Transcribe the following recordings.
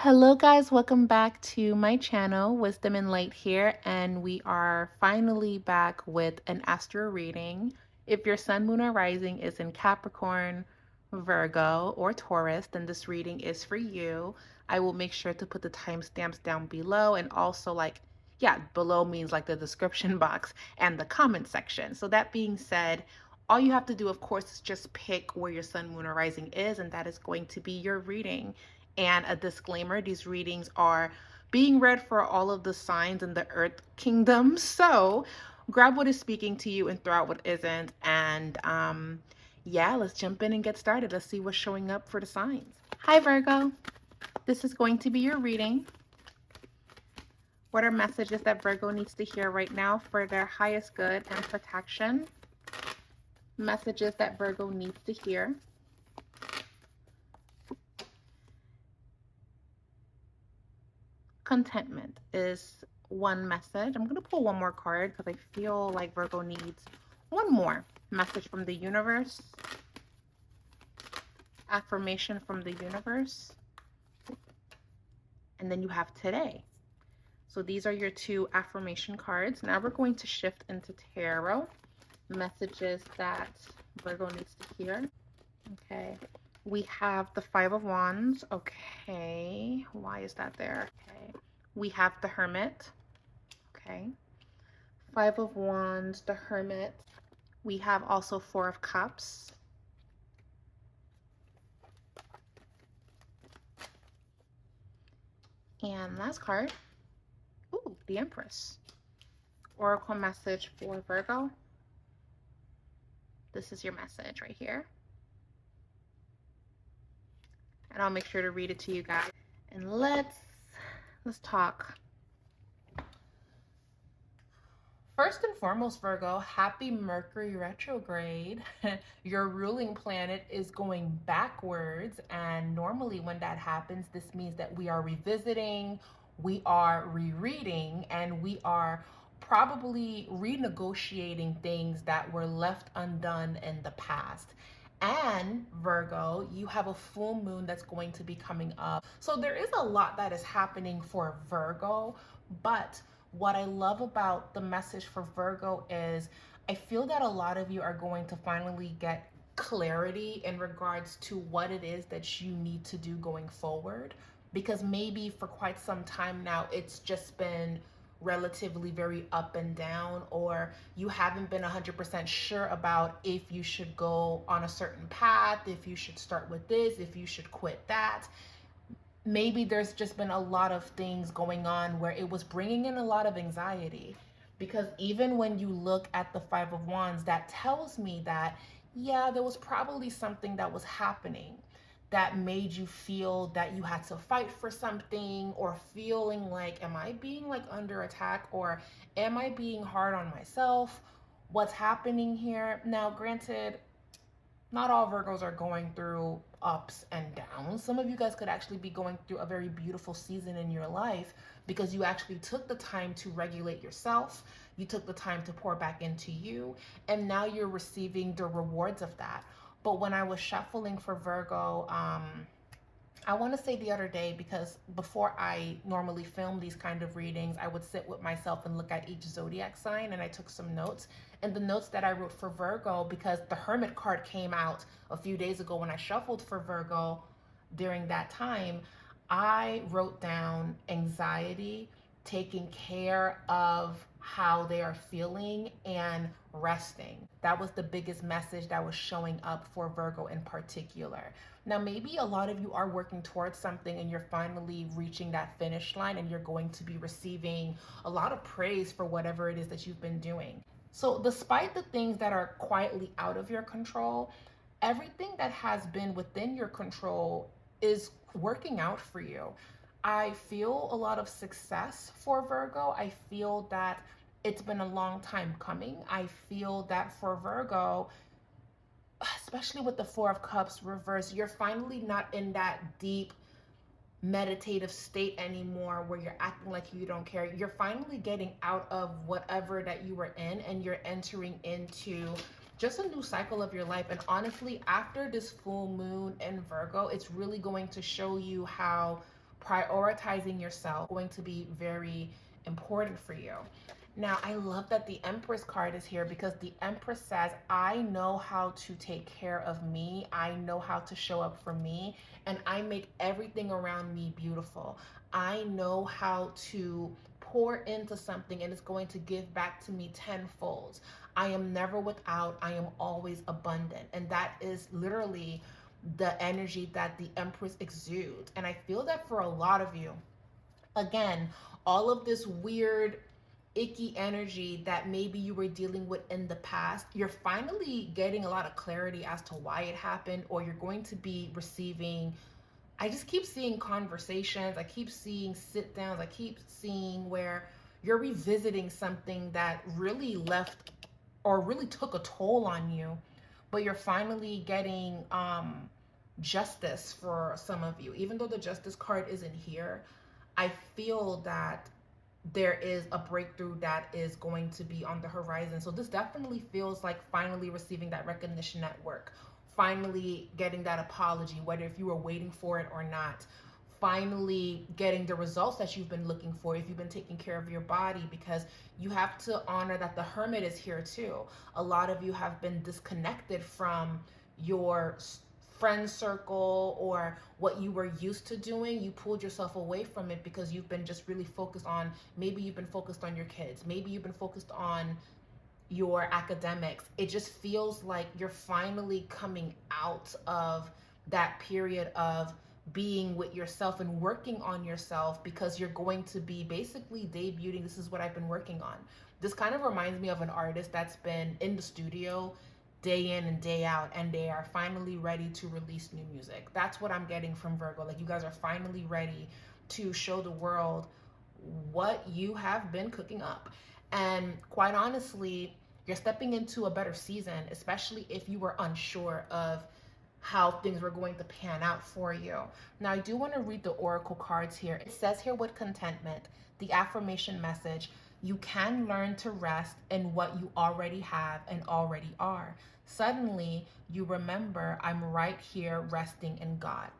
Hello guys, welcome back to my channel, Wisdom and Light here, and we are finally back with an astro reading. If your sun, moon, or rising is in Capricorn, Virgo, or Taurus, then this reading is for you. I will make sure to put the timestamps down below, and also below means like the description box and the comment section. So that being said, all you have to do, of course, is just pick where your sun, moon, or rising is, and that is going to be your reading. And a disclaimer, these readings are being read for all of the signs in the earth kingdom. So grab what is speaking to you and throw out what isn't. And yeah, let's jump in and get started. Let's see what's showing up for the signs. Hi, Virgo. This is going to be your reading. What are messages that Virgo needs to hear right now for their highest good and protection? Messages that Virgo needs to hear. Contentment is one message. I'm going to pull one more card because I feel like Virgo needs one more message from the universe. Affirmation from the universe. And then you have today. So these are your two affirmation cards. Now we're going to shift into tarot. Messages that Virgo needs to hear. Okay. We have the Five of Wands. Okay. Why is that there? Okay. We have the Hermit. Okay. Five of Wands, the Hermit. We have also Four of Cups. And last card. Ooh, the Empress. Oracle message for Virgo. This is your message right here. And I'll make sure to read it to you guys. And let's talk. First and foremost, Virgo, happy Mercury retrograde. Your ruling planet is going backwards, and normally when that happens, this means that we are revisiting, we are rereading, and we are probably renegotiating things that were left undone in the past. And Virgo, you have a full moon that's going to be coming up. So there is a lot that is happening for Virgo, but what I love about the message for Virgo is I feel that a lot of you are going to finally get clarity in regards to what it is that you need to do going forward. Because maybe for quite some time now, it's just been relatively very up and down, or you haven't been 100% sure about if you should go on a certain path, if you should start with this, if you should quit that. Maybe there's just been a lot of things going on where it was bringing in a lot of anxiety. Because even when you look at the Five of Wands, that tells me that, yeah, there was probably something that was happening that made you feel that you had to fight for something, or feeling like, am I being like under attack, or am I being hard on myself? What's happening here? Now, granted, not all Virgos are going through ups and downs. Some of you guys could actually be going through a very beautiful season in your life because you actually took the time to regulate yourself. You took the time to pour back into you, and now you're receiving the rewards of that. But when I was shuffling for Virgo, I want to say the other day, because before I normally film these kind of readings, I would sit with myself and look at each zodiac sign, and I took some notes. And the notes that I wrote for Virgo, because the Hermit card came out a few days ago when I shuffled for Virgo during that time, I wrote down anxiety, taking care of how they are feeling, and resting. That was the biggest message that was showing up for Virgo in particular. Now, maybe a lot of you are working towards something and you're finally reaching that finish line, and you're going to be receiving a lot of praise for whatever it is that you've been doing. So despite the things that are quietly out of your control, everything that has been within your control is working out for you. I feel a lot of success for Virgo. I feel that it's been a long time coming. I feel that for Virgo, especially with the Four of Cups reverse, you're finally not in that deep meditative state anymore where you're acting like you don't care. You're finally getting out of whatever that you were in, and you're entering into just a new cycle of your life. And honestly, after this full moon in Virgo, it's really going to show you how prioritizing yourself going to be very important for you. Now, I love that the Empress card is here because the Empress says, I know how to take care of me. I know how to show up for me, and I make everything around me beautiful. I know how to pour into something and it's going to give back to me tenfold. I am never without, I am always abundant. And that is literally the energy that the Empress exudes. And I feel that for a lot of you, again, all of this weird icky energy that maybe you were dealing with in the past, you're finally getting a lot of clarity as to why it happened, or you're going to be receiving, I just keep seeing conversations, I keep seeing sit downs, I keep seeing where you're revisiting something that really left or really took a toll on you, but you're finally getting justice for some of you. Even though the justice card isn't here, I feel that there is a breakthrough that is going to be on the horizon. So this definitely feels like finally receiving that recognition at work, finally getting that apology, whether if you were waiting for it or not, finally getting the results that you've been looking for if you've been taking care of your body, because you have to honor that the Hermit is here too. A lot of you have been disconnected from your friend circle or what you were used to doing. You pulled yourself away from it because you've been just really focused on, maybe you've been focused on your kids, maybe you've been focused on your academics. It just feels like you're finally coming out of that period of being with yourself and working on yourself, because you're going to be basically debuting, this is what I've been working on. This kind of reminds me of an artist that's been in the studio day in and day out, and they are finally ready to release new music. That's what I'm getting from Virgo. Like, you guys are finally ready to show the world what you have been cooking up. And quite honestly, you're stepping into a better season, especially if you were unsure of how things were going to pan out for you. Now, I do want to read the oracle cards here. It says here, with contentment, the affirmation message: you can learn to rest in what you already have and already are. Suddenly, you remember, I'm right here resting in God.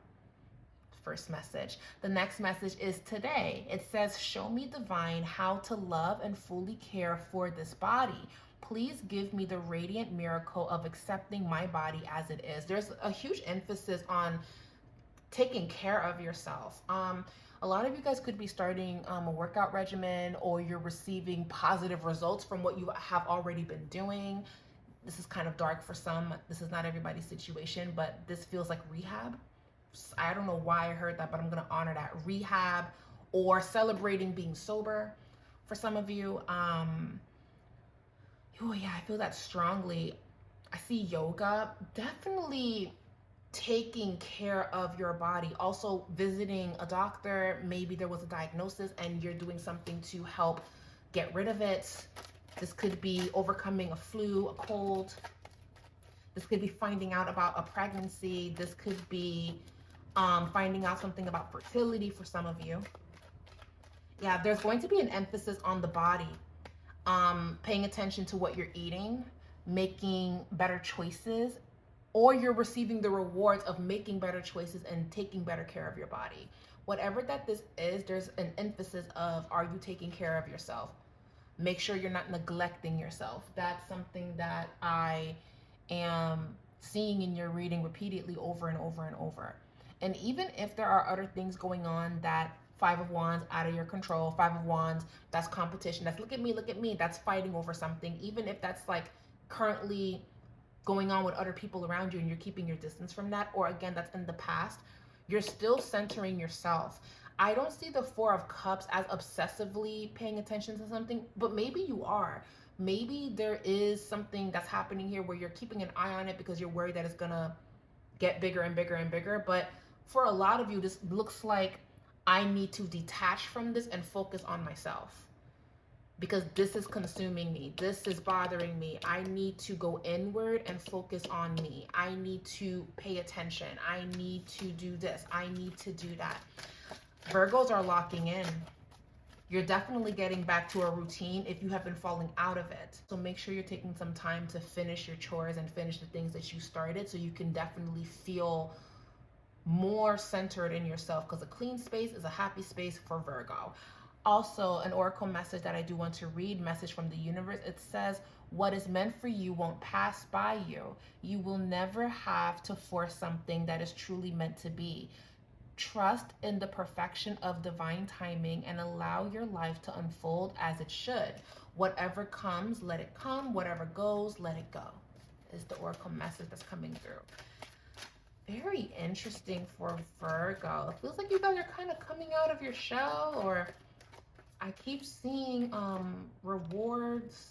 First message. The next message is today. It says, show me, divine, how to love and fully care for this body. Please give me the radiant miracle of accepting my body as it is. There's a huge emphasis on taking care of yourself. A lot of you guys could be starting a workout regimen, or you're receiving positive results from what you have already been doing. This is kind of dark for some. This is not everybody's situation, but this feels like rehab. I don't know why I heard that, but I'm going to honor that. Rehab or celebrating being sober for some of you. Oh yeah, I feel that strongly. I see yoga, definitely taking care of your body. Also visiting a doctor, maybe there was a diagnosis and you're doing something to help get rid of it. This could be overcoming a flu, a cold. This could be finding out about a pregnancy. This could be finding out something about fertility for some of you. Yeah, there's going to be an emphasis on the body. Paying attention to what you're eating, making better choices, or you're receiving the rewards of making better choices and taking better care of your body. Whatever that this is, there's an emphasis of, are you taking care of yourself? Make sure you're not neglecting yourself. That's something that I am seeing in your reading repeatedly over and over and over. And even if there are other things going on that Five of Wands, out of your control. Five of Wands, that's competition. That's look at me. That's fighting over something. Even if that's like currently going on with other people around you and you're keeping your distance from that, or again, that's in the past, you're still centering yourself. I don't see the Four of Cups as obsessively paying attention to something, but maybe you are. Maybe there is something that's happening here where you're keeping an eye on it because you're worried that it's gonna get bigger and bigger and bigger. But for a lot of you, this looks like, I need to detach from this and focus on myself, because this is consuming me. This is bothering me. I need to go inward and focus on me. I need to pay attention. I need to do this. I need to do that. Virgos are locking in. You're definitely getting back to a routine if you have been falling out of it. So make sure you're taking some time to finish your chores and finish the things that you started, so you can definitely feel more centered in yourself, because a clean space is a happy space for Virgo. Also, an oracle message that I do want to read, message from the universe. It says, what is meant for you won't pass by you. You will never have to force something that is truly meant to be. Trust in the perfection of divine timing and allow your life to unfold as it should. Whatever comes, let it come. Whatever goes, let it go, is the oracle message that's coming through. Very interesting for Virgo. It feels like you guys are kind of coming out of your shell, or I keep seeing rewards,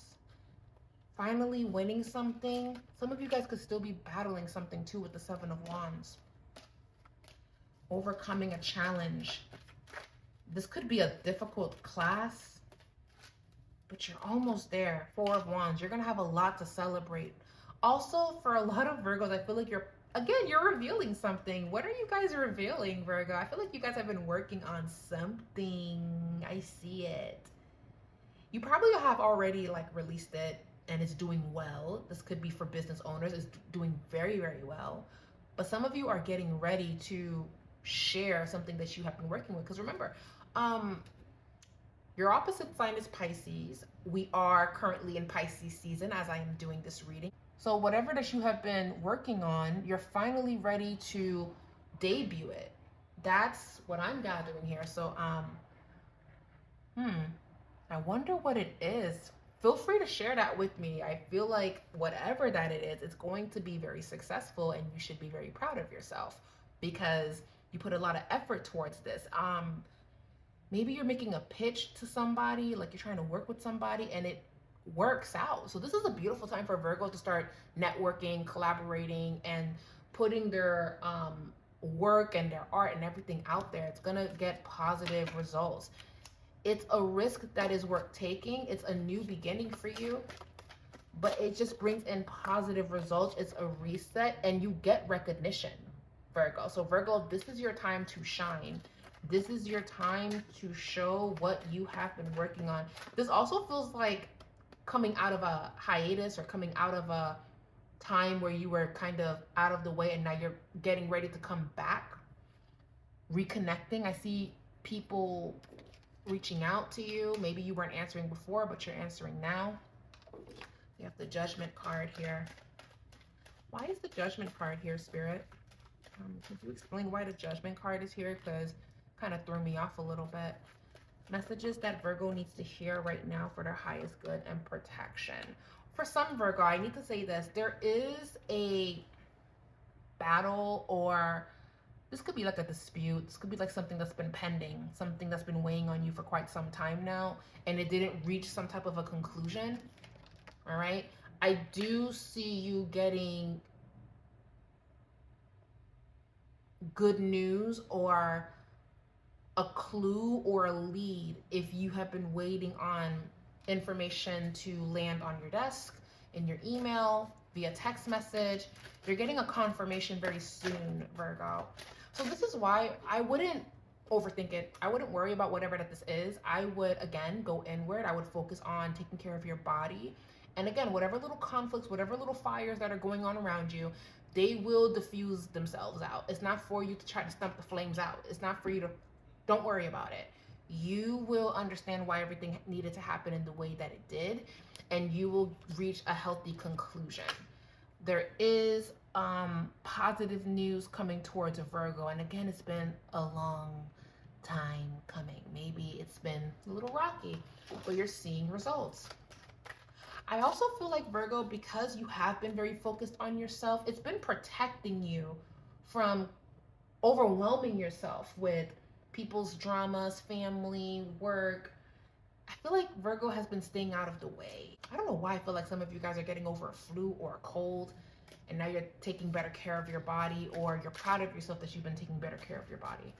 finally winning something. Some of you guys could still be battling something too with the Seven of Wands. Overcoming a challenge. This could be a difficult class, but you're almost there. Four of Wands. You're going to have a lot to celebrate. Also, for a lot of Virgos, I feel like you're revealing something. What are you guys revealing, Virgo? I feel like you guys have been working on something. I see it. You probably have already like released it and it's doing well. This could be for business owners. It's doing very, very well. But some of you are getting ready to share something that you have been working with. Because remember, your opposite sign is Pisces. We are currently in Pisces season as I am doing this reading. So whatever that you have been working on, you're finally ready to debut it. That's what I'm gathering here. So, I wonder what it is. Feel free to share that with me. I feel like whatever that it is, it's going to be very successful and you should be very proud of yourself because you put a lot of effort towards this. Maybe you're making a pitch to somebody, like you're trying to work with somebody and it works out. So this is a beautiful time for Virgo to start networking, collaborating, and putting their work and their art and everything out there. It's gonna get positive results. It's a risk that is worth taking. It's a new beginning for you, but it just brings in positive results. It's a reset and you get recognition, Virgo. So Virgo, this is your time to shine. This is your time to show what you have been working on. This also feels like coming out of a hiatus or coming out of a time where you were kind of out of the way and now you're getting ready to come back, reconnecting. I see people reaching out to you. Maybe you weren't answering before, but you're answering now. You have the Judgment card here. Why is the Judgment card here, Spirit? Could you explain why the Judgment card is here? Because it kind of threw me off a little bit. Messages that Virgo needs to hear right now for their highest good and protection. For some Virgo, I need to say this. There is a battle, or this could be like a dispute. This could be like something that's been pending, something that's been weighing on you for quite some time now, and it didn't reach some type of a conclusion. All right. I do see you getting good news or a clue or a lead if you have been waiting on information to land on your desk, in your email, via text message. You're getting a confirmation very soon, Virgo. So this is why I wouldn't overthink it. I wouldn't worry about whatever that this is. I would, again, go inward. I would focus on taking care of your body. And again, whatever little conflicts, whatever little fires that are going on around you, they will diffuse themselves out. It's not for you to try to stump the flames out. It's not for you to, don't worry about it. You will understand why everything needed to happen in the way that it did, and you will reach a healthy conclusion. There is positive news coming towards a Virgo, and again, it's been a long time coming. Maybe it's been a little rocky, but you're seeing results. I also feel like Virgo, because you have been very focused on yourself, it's been protecting you from overwhelming yourself with people's dramas, family, work. I feel like Virgo has been staying out of the way. I don't know why I feel like some of you guys are getting over a flu or a cold, and now you're taking better care of your body, or you're proud of yourself that you've been taking better care of your body.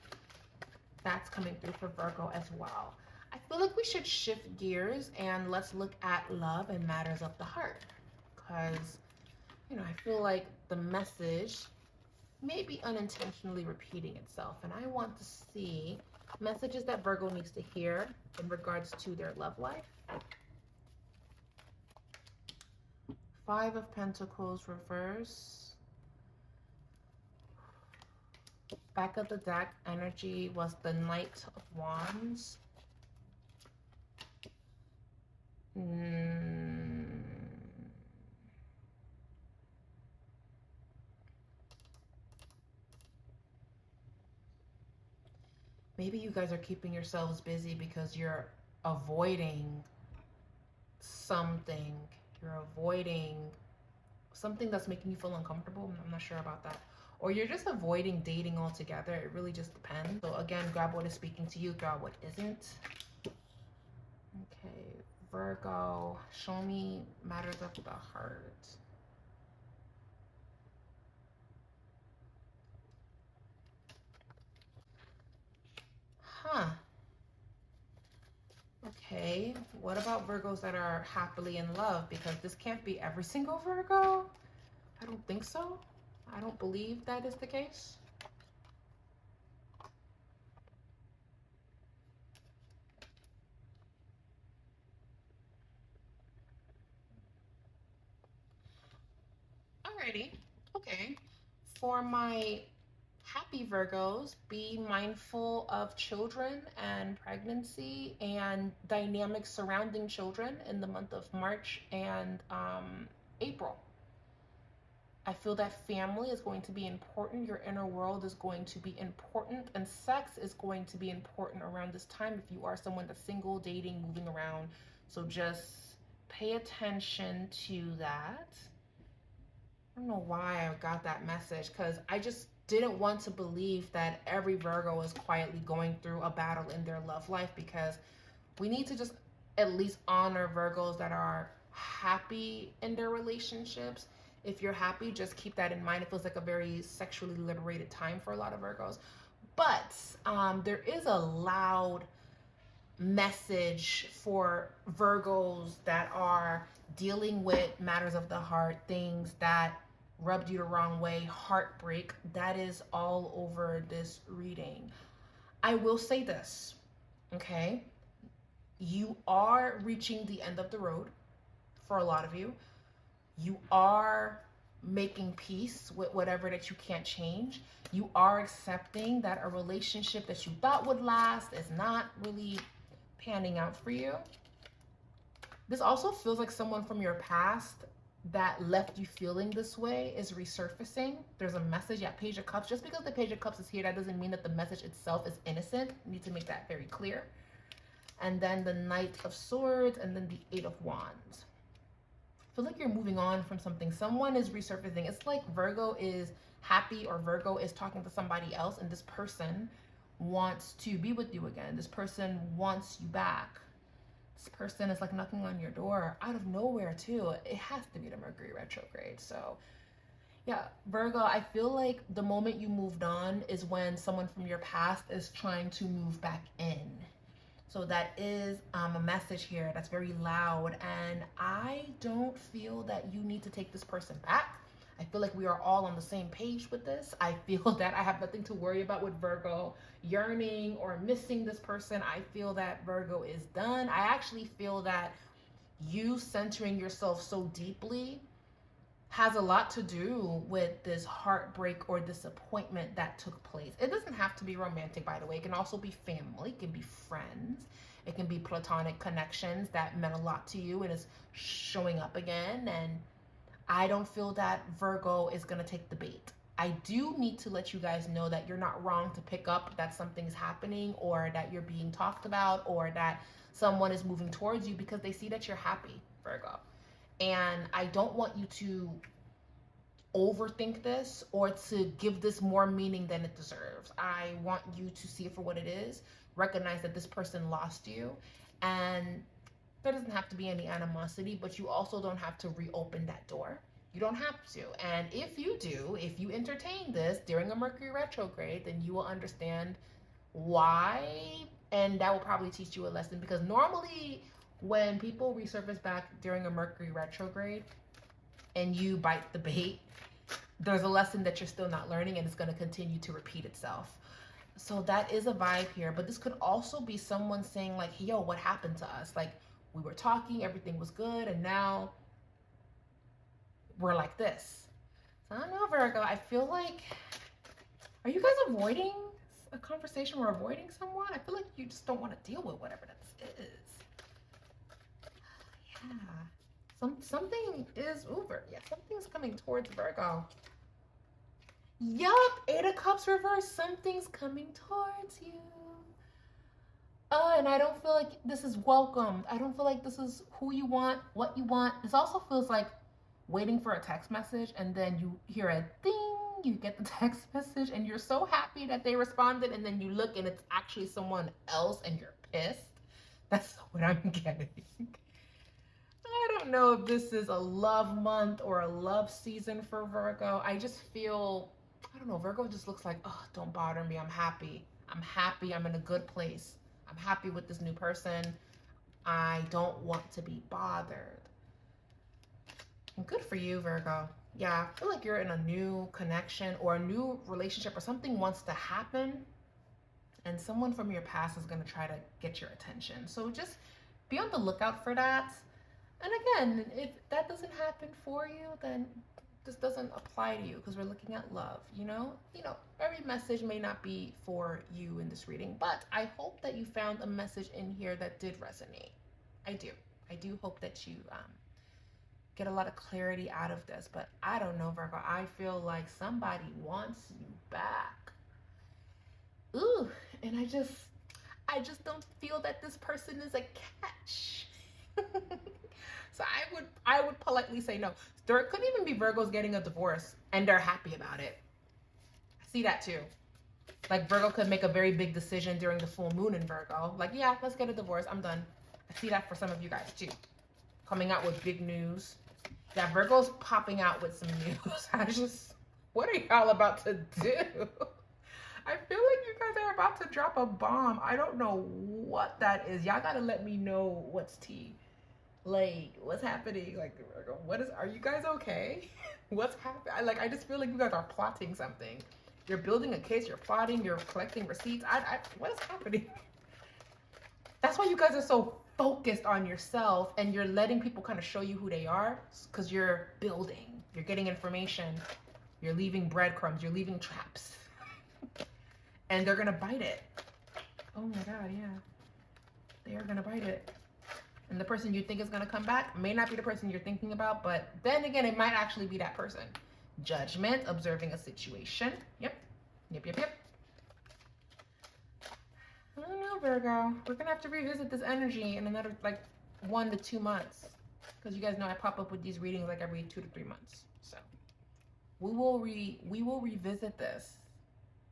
That's coming through for Virgo as well. I feel like we should shift gears and let's look at love and matters of the heart, because, you know, I feel like the message may be unintentionally repeating itself, and I want to see messages that Virgo needs to hear in regards to their love life. Five of Pentacles reverse, Back of the deck energy was the Knight of Wands. Maybe you guys are keeping yourselves busy because you're avoiding something. You're avoiding something that's making you feel uncomfortable. I'm not sure about that. Or you're just avoiding dating altogether. It really just depends. So again, grab what is speaking to you, grab what isn't. Okay, Virgo, show me matters of the heart. Huh. Okay, what about Virgos that are happily in love? Because this can't be every single Virgo. I don't think so. I don't believe that is the case. Alrighty, okay. For my happy Virgos, be mindful of children and pregnancy and dynamics surrounding children in the month of March and April. I feel that family is going to be important. Your inner world is going to be important, and sex is going to be important around this time if you are someone that's single, dating, moving around. So just pay attention to that. I don't know why I got that message, because I just didn't want to believe that every Virgo is quietly going through a battle in their love life, because we need to just at least honor Virgos that are happy in their relationships. If you're happy, just keep that in mind. It feels like a very sexually liberated time for a lot of Virgos. But there is a loud message for Virgos that are dealing with matters of the heart, things that rubbed you the wrong way, heartbreak. That is all over this reading. I will say this, okay? You are reaching the end of the road for a lot of you. You are making peace with whatever that you can't change. You are accepting that a relationship that you thought would last is not really panning out for you. This also feels like someone from your past that left you feeling this way is resurfacing. There's a message at Page of Cups. Just because the Page of Cups is here, that doesn't mean that the message itself is innocent. You need to make that very clear. And then the Knight of Swords, and then the Eight of Wands. I feel like you're moving on from something. Someone is resurfacing. It's like Virgo is happy, or Virgo is talking to somebody else, and this person wants to be with you again. This person wants you back. This person is like knocking on your door out of nowhere too. It has to be the Mercury retrograde. So yeah, Virgo, I feel like the moment you moved on is when someone from your past is trying to move back in. So that is a message here that's very loud, and I don't feel that you need to take this person back. I feel like we are all on the same page with this. I feel that I have nothing to worry about with Virgo yearning or missing this person. I feel that Virgo is done. I actually feel that you centering yourself so deeply has a lot to do with this heartbreak or disappointment that took place. It doesn't have to be romantic, by the way. It can also be family. It can be friends. It can be platonic connections that meant a lot to you and is showing up again. And I don't feel that Virgo is going to take the bait. I do need to let you guys know that you're not wrong to pick up that something's happening, or that you're being talked about, or that someone is moving towards you, because they see that you're happy, Virgo. And I don't want you to overthink this or to give this more meaning than it deserves. I want you to see it for what it is. Recognize that this person lost you, and there doesn't have to be any animosity, but you also don't have to reopen that door. You don't have to. And if you do, if you entertain this during a Mercury retrograde, then you will understand why, and that will probably teach you a lesson, because normally when people resurface back during a Mercury retrograde and you bite the bait, there's a lesson that you're still not learning, and it's going to continue to repeat itself. So that is a vibe here. But this could also be someone saying like, hey, yo, what happened to us? Like, we were talking, everything was good, and now we're like this. So I don't know, Virgo. I feel like Are you guys avoiding a conversation or avoiding someone? I feel like you just don't want to deal with whatever that is. Yeah. Something is over. Yeah, something's coming towards Virgo. Yup, Eight of Cups reverse. Something's coming towards you. And I don't feel like this is welcomed. I don't feel like this is who you want, what you want. This also feels like waiting for a text message and then you hear a ding, you get the text message and you're so happy that they responded, and then you look and it's actually someone else and you're pissed. That's what I'm getting. I don't know if this is a love month or a love season for Virgo. I just feel, I don't know, Virgo just looks like, oh, don't bother me. I'm happy. I'm happy. I'm in a good place. I'm happy with this new person. I don't want to be bothered. And good for you, Virgo. Yeah, I feel like you're in a new connection or a new relationship, or something wants to happen, and someone from your past is going to try to get your attention. So just be on the lookout for that. And again, if that doesn't happen for you, then this doesn't apply to you, because we're looking at love, you know? Every message may not be for you in this reading, but I hope that you found a message in here that did resonate. I do. I do hope that you get a lot of clarity out of this, but I don't know, Virgo. I feel like somebody wants you back. Ooh, and I just don't feel that this person is a catch. So I would politely say no. There could even be Virgos getting a divorce and they're happy about it. I see that too. Like Virgo could make a very big decision during the full moon in Virgo. Like, yeah, let's get a divorce. I'm done. I see that for some of you guys too. Coming out with big news. Yeah, Virgo's popping out with some news. What are y'all about to do? I feel like you guys are about to drop a bomb. I don't know what that is. Y'all gotta let me know what's tea. Like, what's happening? Like, are you guys okay? What's happening? I just feel like you guys are plotting something. You're building a case, you're plotting, you're collecting receipts. What is happening? That's why you guys are so focused on yourself, and you're letting people kind of show you who they are, because you're building, you're getting information, you're leaving breadcrumbs, you're leaving traps. And they're gonna bite it. Oh my God, yeah. They are gonna bite it. And the person you think is gonna come back may not be the person you're thinking about, but then again, it might actually be that person. Judgment, observing a situation. Yep. I don't know, Virgo. We're gonna have to revisit this energy in another 1 to 2 months, because you guys know I pop up with these readings like every 2 to 3 months. So we will revisit this,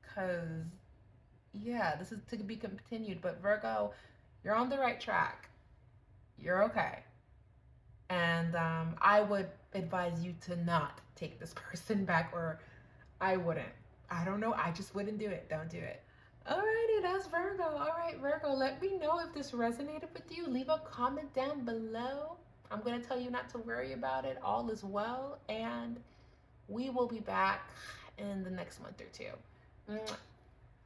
because yeah, this is to be continued. But Virgo, you're on the right track. You're okay. And I would advise you to not take this person back, or I wouldn't. I don't know. I just wouldn't do it. Don't do it. Alrighty, that's Virgo. Alright, Virgo, let me know if this resonated with you. Leave a comment down below. I'm going to tell you not to worry about it. All is well. And we will be back in the next month or two.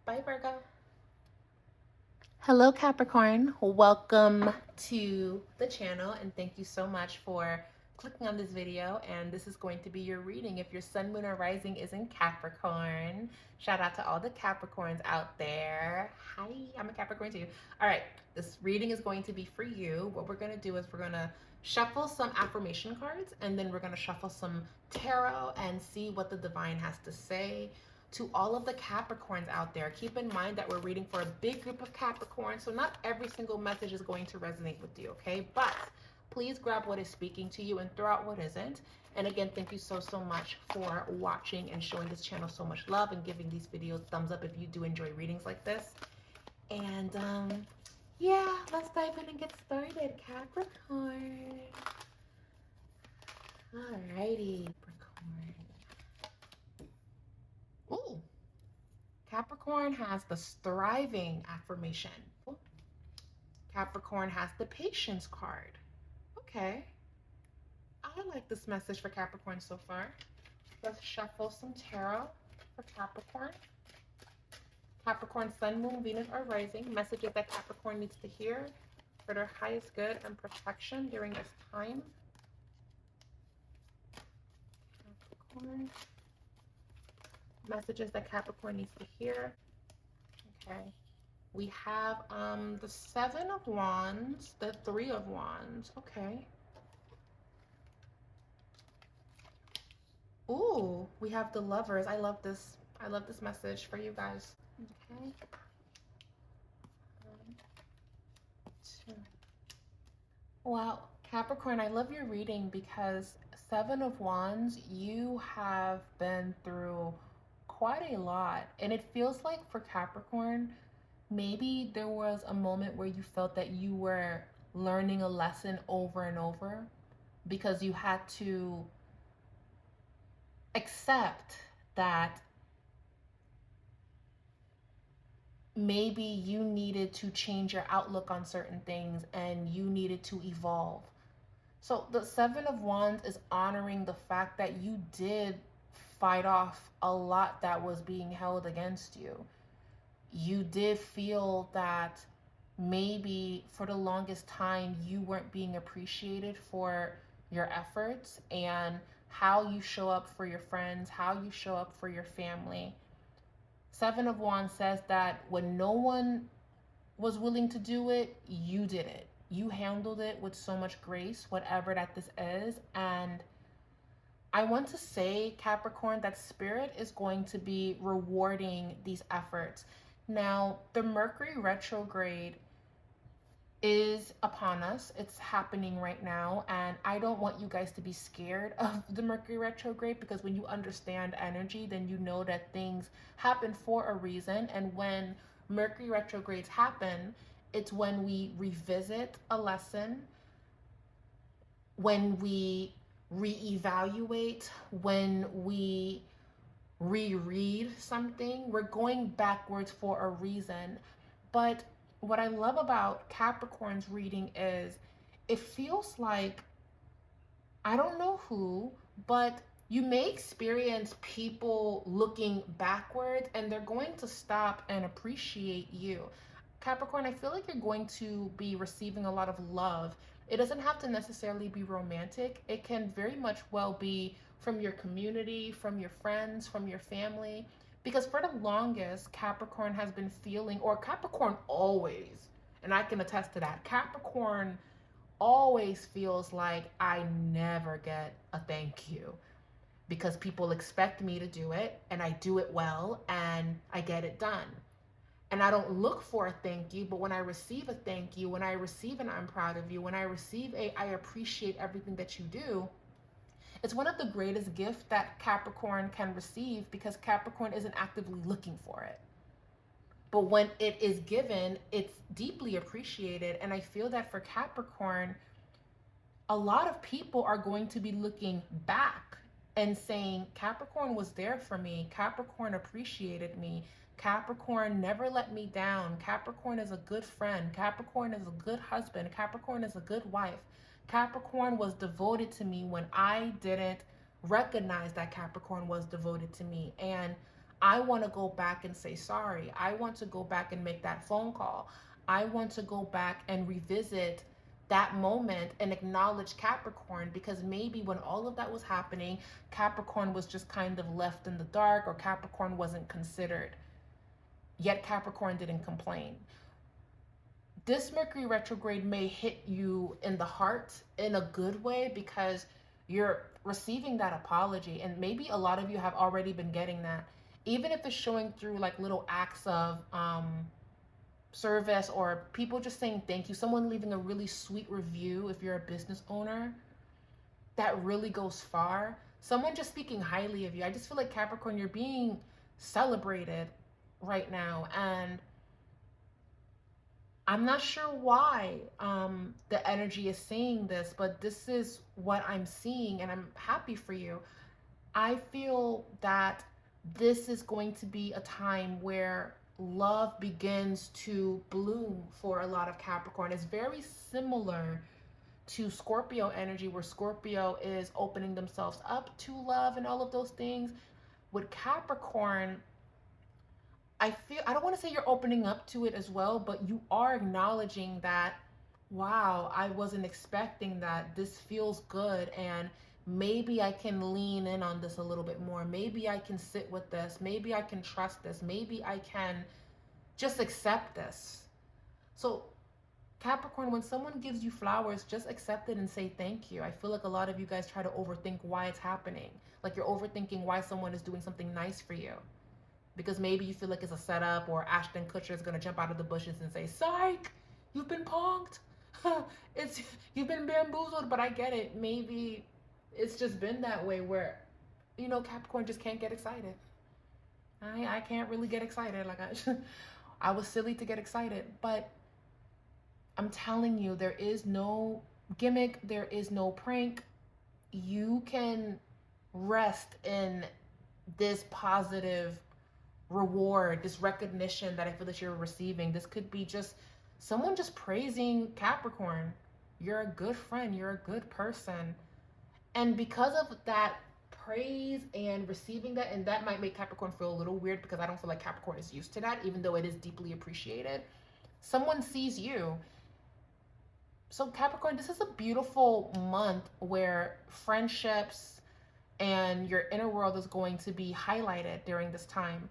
Bye, Virgo. Hello, Capricorn. Welcome to the channel, and thank you so much for clicking on this video. And this is going to be your reading if your sun, moon, or rising is in Capricorn. Shout out to all the Capricorns out there. Hi, I'm a Capricorn too. All right, this reading is going to be for you. What we're going to do is we're going to shuffle some affirmation cards, and then we're going to shuffle some tarot and see what the divine has to say. To all of the Capricorns out there, keep in mind that we're reading for a big group of Capricorns, so not every single message is going to resonate with you, okay? But please grab what is speaking to you and throw out what isn't. And again, thank you so much for watching and showing this channel so much love and giving these videos thumbs up if you do enjoy readings like this. And yeah, let's dive in and get started, Capricorn. Alrighty, Capricorn. Ooh, Capricorn has the striving affirmation. Capricorn has the patience card. Okay. I like this message for Capricorn so far. Let's shuffle some tarot for Capricorn. Capricorn, sun, moon, Venus, or rising. Messages that Capricorn needs to hear for their highest good and protection during this time. Capricorn. Messages that Capricorn needs to hear. Okay. We have the Seven of Wands, the Three of Wands. Okay. Ooh, we have the Lovers. I love this. I love this message for you guys. Okay. Two. Wow, Capricorn, I love your reading because Seven of Wands, you have been through quite a lot. And it feels like for Capricorn, maybe there was a moment where you felt that you were learning a lesson over and over because you had to accept that maybe you needed to change your outlook on certain things and you needed to evolve. So the Seven of Wands is honoring the fact that you did fight off a lot that was being held against you. You did feel that maybe for the longest time you weren't being appreciated for your efforts and how you show up for your friends, how you show up for your family. Seven of Wands says that when no one was willing to do it, you did it. You handled it with so much grace, whatever that this is. And I want to say, Capricorn, that Spirit is going to be rewarding these efforts. Now, the Mercury retrograde is upon us. It's happening right now. And I don't want you guys to be scared of the Mercury retrograde because when you understand energy, then you know that things happen for a reason. And when Mercury retrogrades happen, it's when we revisit a lesson, when we reevaluate, when we reread something. We're going backwards for a reason. But what I love about Capricorn's reading is it feels like, I don't know who, but you may experience people looking backwards and they're going to stop and appreciate you. Capricorn, I feel like you're going to be receiving a lot of love. It doesn't have to necessarily be romantic. It can very much well be from your community, from your friends, from your family. Because for the longest, Capricorn has been feeling, or Capricorn always, and I can attest to that, Capricorn always feels like I never get a thank you because people expect me to do it and I do it well and I get it done. And I don't look for a thank you, but when I receive a thank you, when I receive an I'm proud of you, when I receive a I appreciate everything that you do, it's one of the greatest gifts that Capricorn can receive because Capricorn isn't actively looking for it. But when it is given, it's deeply appreciated. And I feel that for Capricorn, a lot of people are going to be looking back and saying, Capricorn was there for me. Capricorn appreciated me. Capricorn never let me down. Capricorn is a good friend. Capricorn is a good husband. Capricorn is a good wife. Capricorn was devoted to me when I didn't recognize that Capricorn was devoted to me. And I want to go back and say sorry. I want to go back and make that phone call. I want to go back and revisit that moment and acknowledge Capricorn because maybe when all of that was happening, Capricorn was just kind of left in the dark or Capricorn wasn't considered. Yet Capricorn didn't complain. This Mercury retrograde may hit you in the heart in a good way because you're receiving that apology. And maybe a lot of you have already been getting that. Even if it's showing through like little acts of service or people just saying thank you, someone leaving a really sweet review if you're a business owner, that really goes far. Someone just speaking highly of you. I just feel like Capricorn, you're being celebrated right now. And I'm not sure why the energy is saying this, but this is what I'm seeing and I'm happy for you. I feel that this is going to be a time where love begins to bloom for a lot of Capricorn. It's very similar to Scorpio energy, where Scorpio is opening themselves up to love and all of those things. With Capricorn, I feel, I don't want to say you're opening up to it as well, but you are acknowledging that, wow, I wasn't expecting that. This feels good. And maybe I can lean in on this a little bit more. Maybe I can sit with this. Maybe I can trust this. Maybe I can just accept this. So, Capricorn, when someone gives you flowers, just accept it and say thank you. I feel like a lot of you guys try to overthink why it's happening. Like you're overthinking why someone is doing something nice for you. Because maybe you feel like it's a setup, or Ashton Kutcher is going to jump out of the bushes and say, "Psych, you've been punked. it's You've been bamboozled." But I get it. Maybe it's just been that way where, Capricorn just can't get excited. I can't really get excited. Like I was silly to get excited, but I'm telling you, there is no gimmick, there is no prank. You can rest in this positive reward, this recognition that I feel that you're receiving. This could be just someone just praising Capricorn. You're a good friend, you're a good person. And because of that praise and receiving that, and that might make Capricorn feel a little weird because I don't feel like Capricorn is used to that, even though it is deeply appreciated. Someone sees you. So Capricorn, this is a beautiful month where friendships and your inner world is going to be highlighted during this time.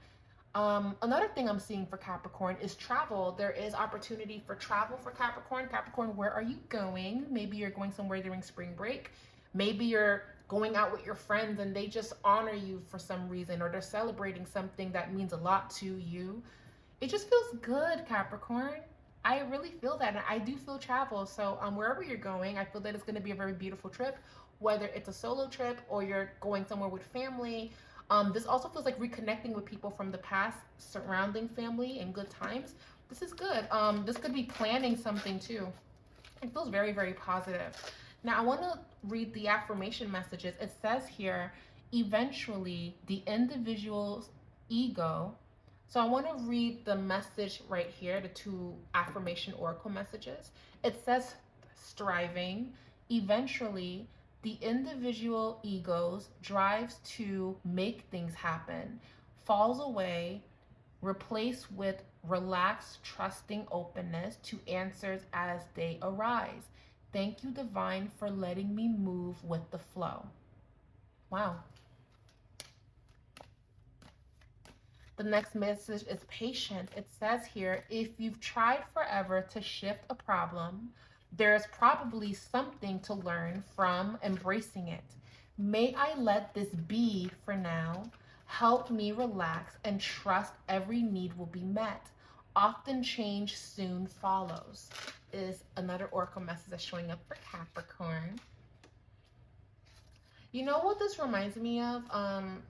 Another thing I'm seeing for Capricorn is travel. There is opportunity for travel for Capricorn. Capricorn, where are you going? Maybe you're going somewhere during spring break. Maybe you're going out with your friends and they just honor you for some reason, or they're celebrating something that means a lot to you. It just feels good, Capricorn. I really feel that, and I do feel travel. So wherever you're going, I feel that it's going to be a very beautiful trip, whether it's a solo trip or you're going somewhere with family. This also feels like reconnecting with people from the past, surrounding family and good times. This is good. This could be planning something too. It feels very, very positive. Now, I want to read the affirmation messages. It says here, eventually, the individual's ego. So I want to read the message right here, the two affirmation oracle messages. It says, striving, eventually, the individual ego's drives to make things happen falls away, replaced with relaxed, trusting openness to answers as they arise. Thank you, Divine, for letting me move with the flow. Wow. The next message is patient. It says here, if you've tried forever to shift a problem, there's probably something to learn from embracing it. May I let this be for now? Help me relax and trust every need will be met. Often change soon follows. Is another oracle message that's showing up for Capricorn. You know what this reminds me of?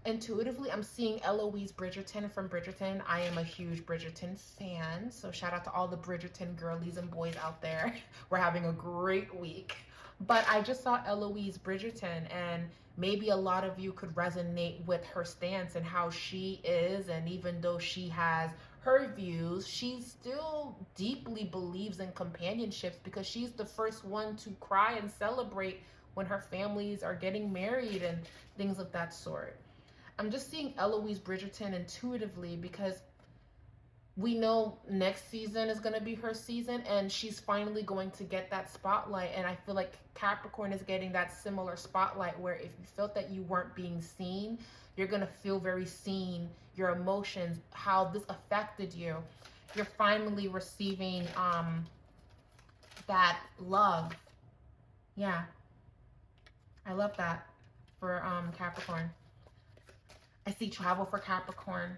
Intuitively, I'm seeing Eloise Bridgerton from Bridgerton. I am a huge Bridgerton fan, so shout out to all the Bridgerton girlies and boys out there. We're having a great week. But I just saw Eloise Bridgerton, and maybe a lot of you could resonate with her stance and how she is. And even though she has her views, she still deeply believes in companionship, because she's the first one to cry and celebrate when her families are getting married and things of that sort. I'm just seeing Eloise Bridgerton intuitively because we know next season is going to be her season, and she's finally going to get that spotlight. And I feel like Capricorn is getting that similar spotlight where if you felt that you weren't being seen, you're going to feel very seen. Your emotions, how this affected you, you're finally receiving that love. Yeah, I love that for Capricorn. I see travel for Capricorn.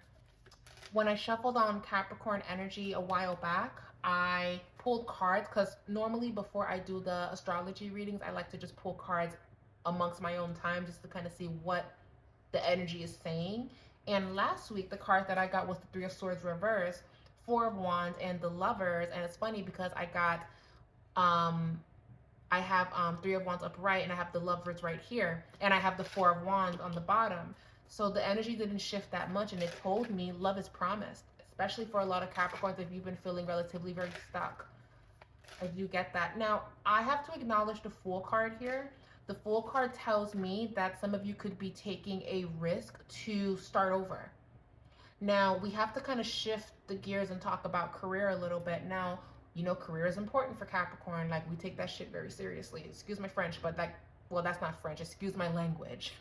When I shuffled on Capricorn energy a while back, I pulled cards because normally before I do the astrology readings, I like to just pull cards amongst my own time just to kind of see what the energy is saying. And last week, the card that I got was the Three of Swords reverse, Four of Wands, and the Lovers. And it's funny because I got, I have Three of Wands upright, and I have the Lovers right here, and I have the Four of Wands on the bottom. So the energy didn't shift that much, and it told me love is promised, especially for a lot of Capricorns if you've been feeling relatively very stuck. I do get that. Now, I have to acknowledge the Fool card here. The Fool card tells me that some of you could be taking a risk to start over. Now, we have to kind of shift the gears and talk about career a little bit. Now, you know, career is important for Capricorn. Like, we take that shit very seriously. Excuse my French, but like, Well, that's not French. Excuse my language.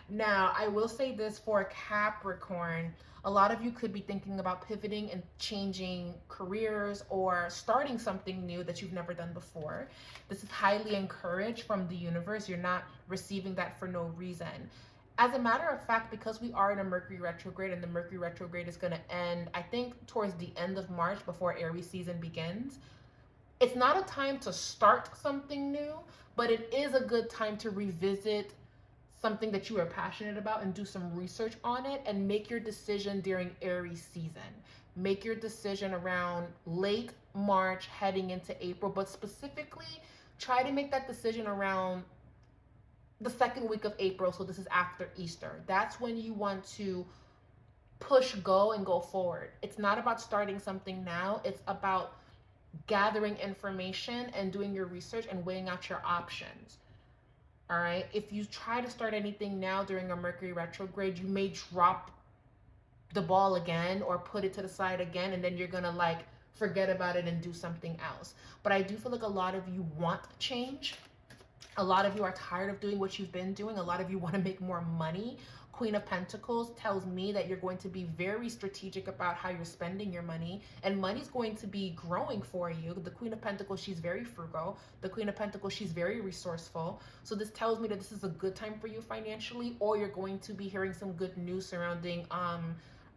Now, I will say this for Capricorn. A lot of you could be thinking about pivoting and changing careers or starting something new that you've never done before. This is highly encouraged from the universe. You're not receiving that for no reason. As a matter of fact, because we are in a Mercury retrograde and the Mercury retrograde is going to end, I think, towards the end of March before Aries season begins, it's not a time to start something new, but it is a good time to revisit something that you are passionate about and do some research on it and make your decision during Aries season. Make your decision around late March heading into April, but specifically try to make that decision around the second week of April. So this is after Easter. That's when you want to push go and go forward. It's not about starting something now. It's about gathering information and doing your research and weighing out your options. All right. If you try to start anything now during a Mercury retrograde, you may drop the ball again or put it to the side again, and then you're going to like forget about it and do something else. But I do feel like a lot of you want change. A lot of you are tired of doing what you've been doing. A lot of you want to make more money. Queen of Pentacles tells me that you're going to be very strategic about how you're spending your money, and money's going to be growing for you. The Queen of Pentacles, she's very frugal. The Queen of Pentacles, she's very resourceful. So this tells me that this is a good time for you financially, or you're going to be hearing some good news surrounding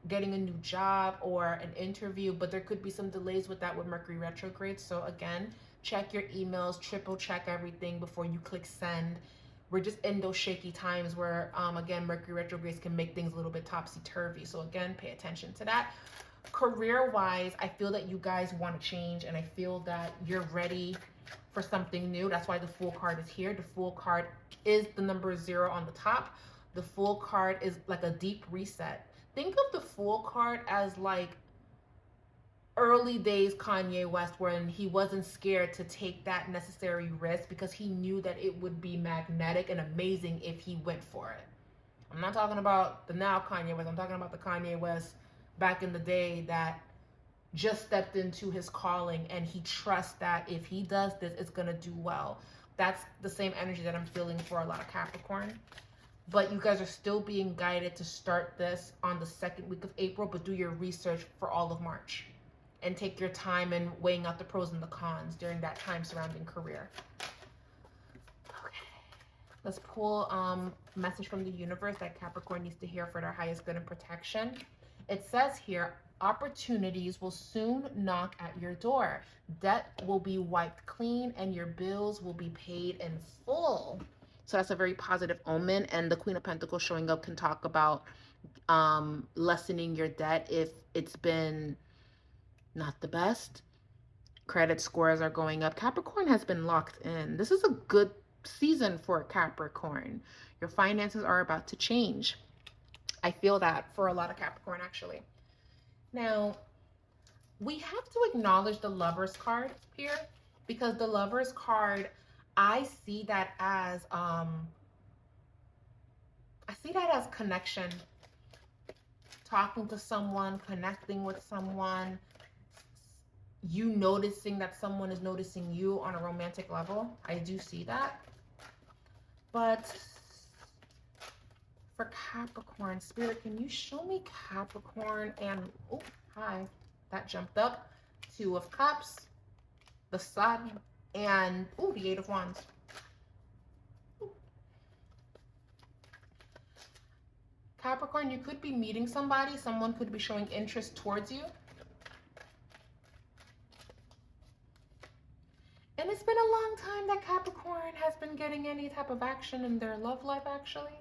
getting a new job or an interview, but there could be some delays with that with Mercury retrograde. So again, check your emails, triple check everything before you click send. We're just in those shaky times where, again, Mercury retrogrades can make things a little bit topsy-turvy. So again, pay attention to that. Career-wise, I feel that you guys want to change, and I feel that you're ready for something new. That's why the Fool card is here. The Fool card is the number 0 on the top. The Fool card is like a deep reset. Think of the Fool card as like early days Kanye West, when he wasn't scared to take that necessary risk because he knew that it would be magnetic and amazing if he went for it. I'm not talking about the now Kanye West. I'm talking about the Kanye West back in the day that just stepped into his calling and he trusts that if he does this, it's going to do well. That's the same energy that I'm feeling for a lot of Capricorn. But you guys are still being guided to start this on the second week of April, but do your research for all of March. And take your time in weighing out the pros and the cons during that time surrounding career. Okay. Let's pull a message from the universe that Capricorn needs to hear for their highest good and protection. It says here, opportunities will soon knock at your door. Debt will be wiped clean and your bills will be paid in full. So that's a very positive omen. And the Queen of Pentacles showing up can talk about lessening your debt if it's been not the best. Credit scores are going up. Capricorn has been locked in. This is a good season for Capricorn. Your finances are about to change. I feel that for a lot of Capricorn, actually. Now, we have to acknowledge the Lovers card here, because the Lovers card, I see that as connection. Talking to someone, connecting with someone, you noticing that someone is noticing you on a romantic level. I do see that. But for Capricorn, Spirit, can you show me Capricorn and, oh, hi, that jumped up. 2 of Cups, the Sun, and, oh, the 8 of Wands. Ooh. Capricorn, you could be meeting somebody. Someone could be showing interest towards you. And it's been a long time that Capricorn has been getting any type of action in their love life, actually.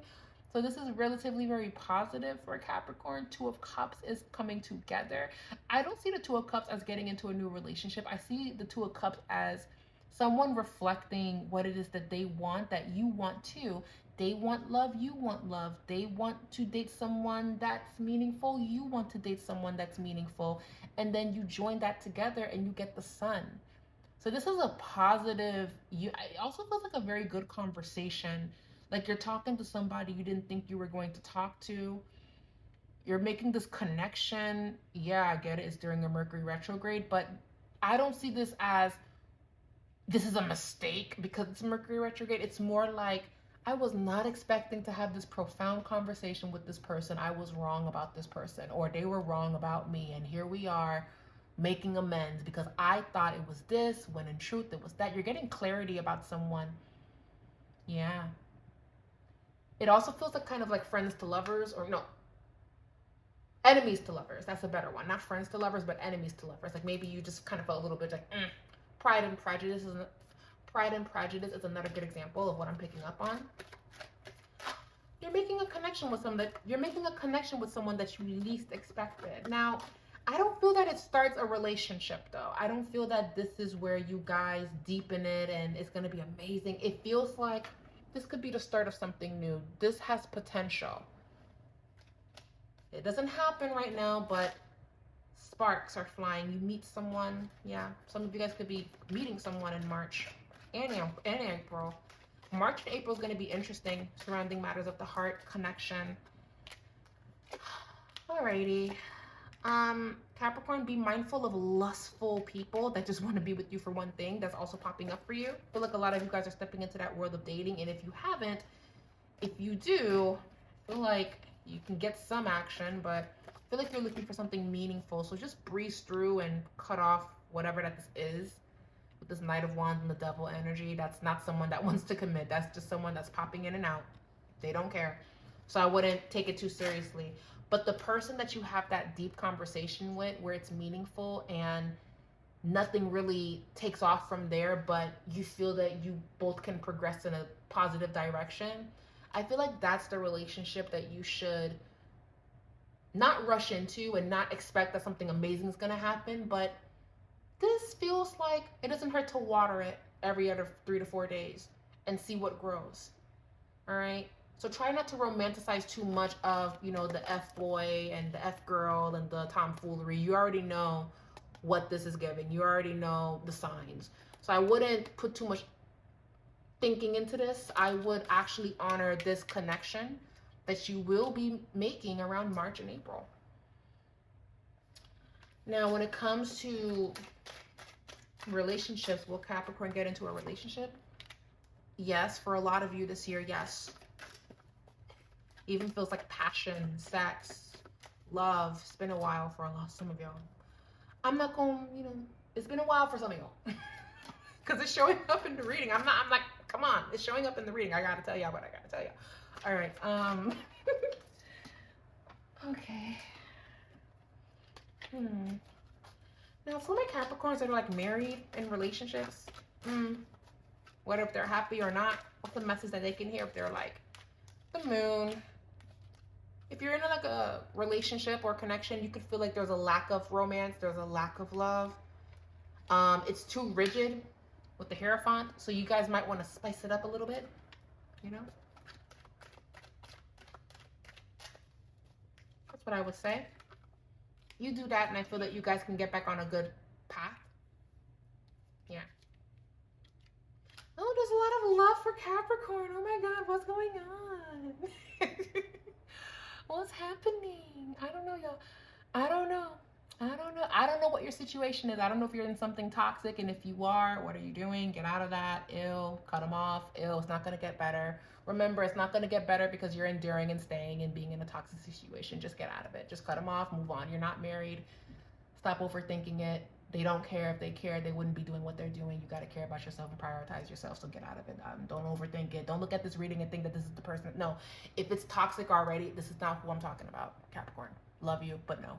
So this is relatively very positive for Capricorn. 2 of Cups is coming together. I don't see the 2 of Cups as getting into a new relationship. I see the 2 of Cups as someone reflecting what it is that they want, that you want too. They want love, you want love. They want to date someone that's meaningful, you want to date someone that's meaningful. And then you join that together and you get the Sun. So this is a positive, it also feels like a very good conversation. Like you're talking to somebody you didn't think you were going to talk to. You're making this connection. Yeah, I get it. It's during a Mercury retrograde, but I don't see this as this is a mistake because it's Mercury retrograde. It's more like, I was not expecting to have this profound conversation with this person. I was wrong about this person, or they were wrong about me. And here we are making amends because I thought it was this, when in truth it was that. You're getting clarity about someone. Yeah. It also feels like kind of like friends to lovers, or no, enemies to lovers. That's a better one. Not friends to lovers, but enemies to lovers. Like maybe you just kind of felt a little bit like, Pride and Prejudice is another good example of what I'm picking up on. You're making a connection with someone that you least expected. Now, I don't feel that it starts a relationship though. I don't feel that this is where you guys deepen it and it's going to be amazing. It feels like this could be the start of something new. This has potential. It doesn't happen right now, but sparks are flying. You meet someone. Yeah, some of you guys could be meeting someone in March and April. March and April is going to be interesting, surrounding matters of the heart, connection. Alrighty. Capricorn, be mindful of lustful people that just want to be with you for one thing. That's also popping up for you. I feel like a lot of you guys are stepping into that world of dating, and if you haven't, if you do, I feel like you can get some action, but I feel like you're looking for something meaningful. So just breeze through and cut off whatever that this is. With this Knight of Wands and the Devil energy, that's not someone that wants to commit. That's just someone that's popping in and out. They don't care. So I wouldn't take it too seriously. But the person that you have that deep conversation with, where it's meaningful and nothing really takes off from there, but you feel that you both can progress in a positive direction, I feel like that's the relationship that you should not rush into and not expect that something amazing is going to happen. But this feels like it doesn't hurt to water it every other 3 to 4 days and see what grows. All right. So try not to romanticize too much of, the F boy and the F girl and the tomfoolery. You already know what this is giving. You already know the signs. So I wouldn't put too much thinking into this. I would actually honor this connection that you will be making around March and April. Now, when it comes to relationships, will Capricorn get into a relationship? Yes, for a lot of you this year, yes. Even feels like passion, sex, love. It's been a while for some of y'all. I'm not going, it's been a while for some of y'all. Because it's showing up in the reading. I'm like, come on, it's showing up in the reading. I gotta tell y'all what I gotta tell y'all. All right. Okay. Now, for my Capricorns that are like married in relationships, what if they're happy or not? What's the message that they can hear if they're like the moon? If you're in like a relationship or connection, you could feel like there's a lack of romance, there's a lack of love. It's too rigid with the Hierophant, so you guys might want to spice it up a little bit, That's what I would say. You do that, and I feel that you guys can get back on a good path. Yeah. Oh, there's a lot of love for Capricorn. Oh my God, what's going on? What's happening? I don't know, y'all. I don't know. I don't know what your situation is. I don't know if you're in something toxic, and if you are, what are you doing? Get out of that. Ew. Cut them off. Ew. It's not going to get better. Remember, it's not going to get better because you're enduring and staying and being in a toxic situation. Just get out of it. Just cut them off. Move on. You're not married. Stop overthinking it. They don't care. If they cared, they wouldn't be doing what they're doing. You got to care about yourself and prioritize yourself. So get out of it. Don't overthink it. Don't look at this reading and think that this is the person. No. If it's toxic already, this is not who I'm talking about, Capricorn. Love you, but no.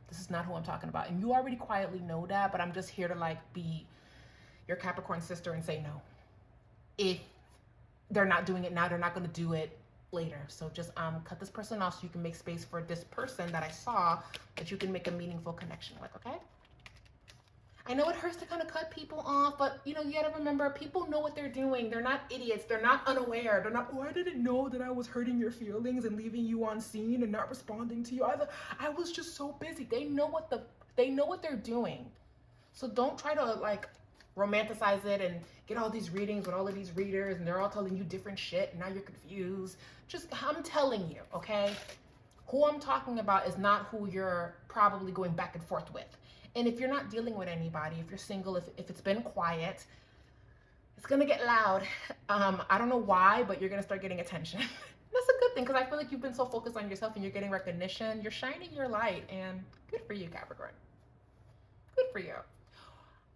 This is not who I'm talking about. And you already quietly know that, but I'm just here to like be your Capricorn sister and say no. If they're not doing it now, they're not going to do it later. So just cut this person off so you can make space for this person that I saw that you can make a meaningful connection with, okay? I know it hurts to kind of cut people off, but you gotta remember, people know what they're doing. They're not idiots. They're not unaware. They're not, oh, I didn't know that I was hurting your feelings and leaving you on scene and not responding to you. I was just so busy. They know what they're doing. So don't try to like romanticize it and get all these readings with all of these readers and they're all telling you different shit and now you're confused. I'm telling you, okay? Who I'm talking about is not who you're probably going back and forth with. And if you're not dealing with anybody, if you're single, if it's been quiet, It's gonna get loud. I don't know why, but you're gonna start getting attention. That's a good thing because I feel like you've been so focused on yourself and you're getting recognition. You're shining your light, and good for you, Capricorn. Good for you.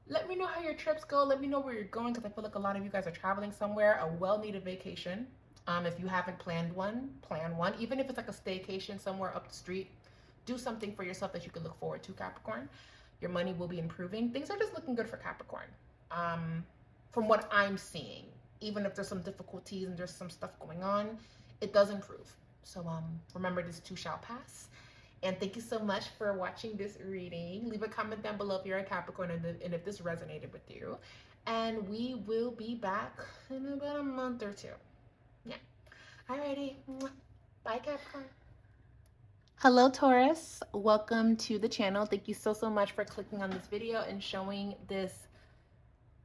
Let me know how your trips go. Let me know where you're going because I feel like a lot of you guys are traveling somewhere, a well-needed vacation. If you haven't planned one, plan one. Even if it's like a staycation somewhere up the street, do something for yourself that you can look forward to, Capricorn. Your money will be improving. Things are just looking good for Capricorn. From what I'm seeing, even if there's some difficulties and there's some stuff going on, it does improve. So remember, this too shall pass. And thank you so much for watching this reading. Leave a comment down below if you're a Capricorn and if this resonated with you. And we will be back in about a month or two. Yeah. Alrighty. Bye, Capricorn. Hello, Taurus. Welcome to the channel. Thank you so much for clicking on this video and showing this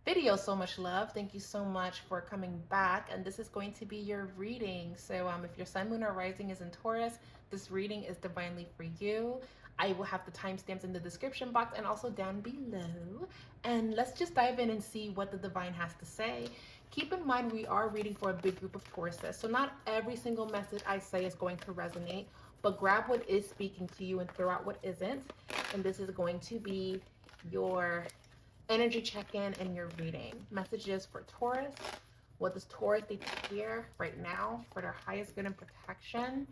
video so much love. Thank you so much for coming back, and this is going to be your reading. So if your sun, moon, or rising is in Taurus, this reading is divinely for you. I will have the timestamps in the description box and also down below, and let's just dive in and see what the divine has to say. Keep in mind, we are reading for a big group of Tauruses, so not every single message I say is going to resonate, but grab what is speaking to you and throw out what isn't. And this is going to be your energy check-in and your reading. Messages for Taurus. What does Taurus need to hear right now for their highest good and protection?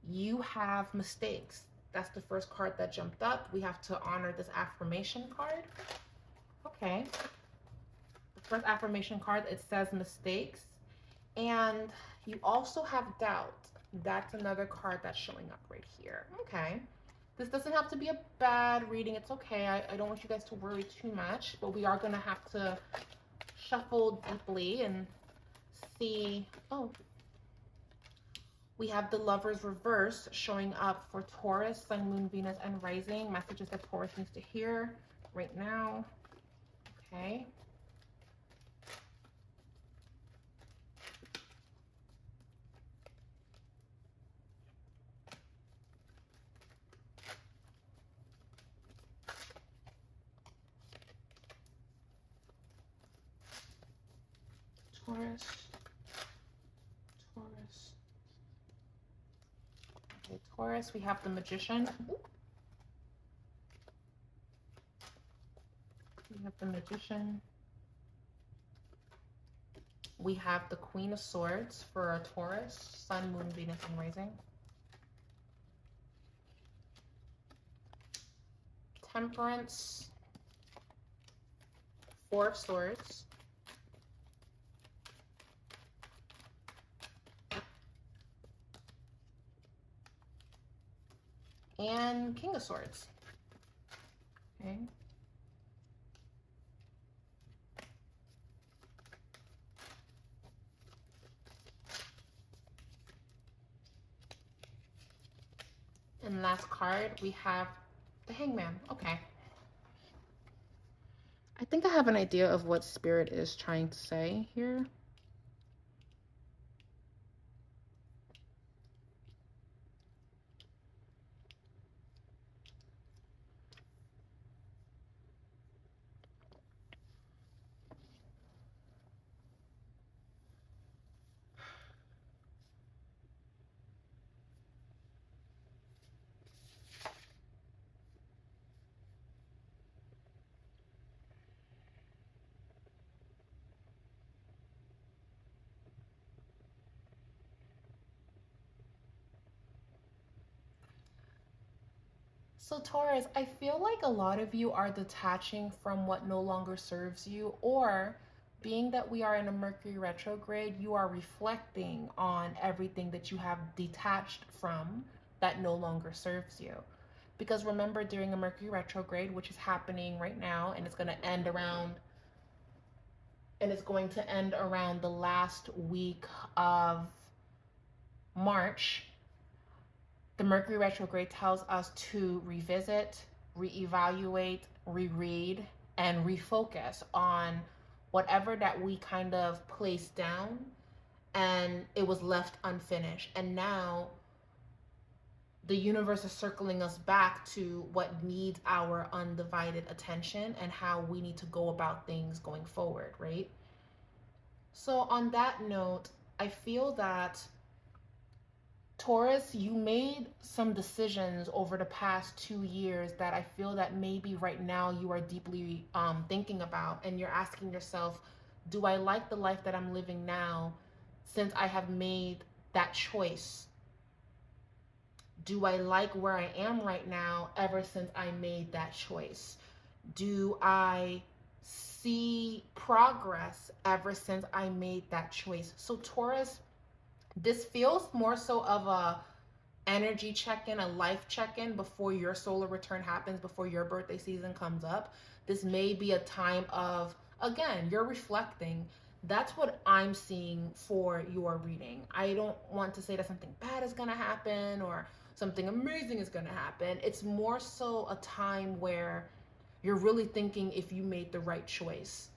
You have mistakes. That's the first card that jumped up. We have to honor this affirmation card. Okay. The first affirmation card, it says mistakes. And you also have doubt. That's another card that's showing up right here. Okay. This doesn't have to be a bad reading. It's okay. I don't want you guys to worry too much, but we are going to have to shuffle deeply and see. Oh, we have the Lover's reverse showing up for Taurus, Sun, Moon, Venus, and Rising. Messages that Taurus needs to hear right now. Okay. Taurus, Taurus. Okay, Taurus, we have the Magician. We have the Magician. We have the Queen of Swords for a Taurus, Sun, Moon, Venus, and Rising. Temperance, Four of Swords. And King of Swords. Okay. And last card, we have the Hangman. Okay. I think I have an idea of what Spirit is trying to say here. So Taurus, I feel like a lot of you are detaching from what no longer serves you, or being that we are in a Mercury retrograde, you are reflecting on everything that you have detached from that no longer serves you. Because remember, during a Mercury retrograde, which is happening right now, and it's going to end around the last week of March. The Mercury retrograde tells us to revisit, reevaluate, reread, and refocus on whatever that we kind of placed down and it was left unfinished. And now the universe is circling us back to what needs our undivided attention and how we need to go about things going forward, right? So on that note, I feel that Taurus, you made some decisions over the past 2 years that I feel that maybe right now you are deeply thinking about, and you're asking yourself, do I like the life that I'm living now since I have made that choice? Do I like where I am right now ever since I made that choice? Do I see progress ever since I made that choice? So Taurus, this feels more so of a energy check-in, a life check-in before your solar return happens, before your birthday season comes up. This may be a time of, again, you're reflecting. That's what I'm seeing for your reading. I don't want to say that something bad is going to happen or something amazing is going to happen. It's more so a time where you're really thinking if you made the right choice.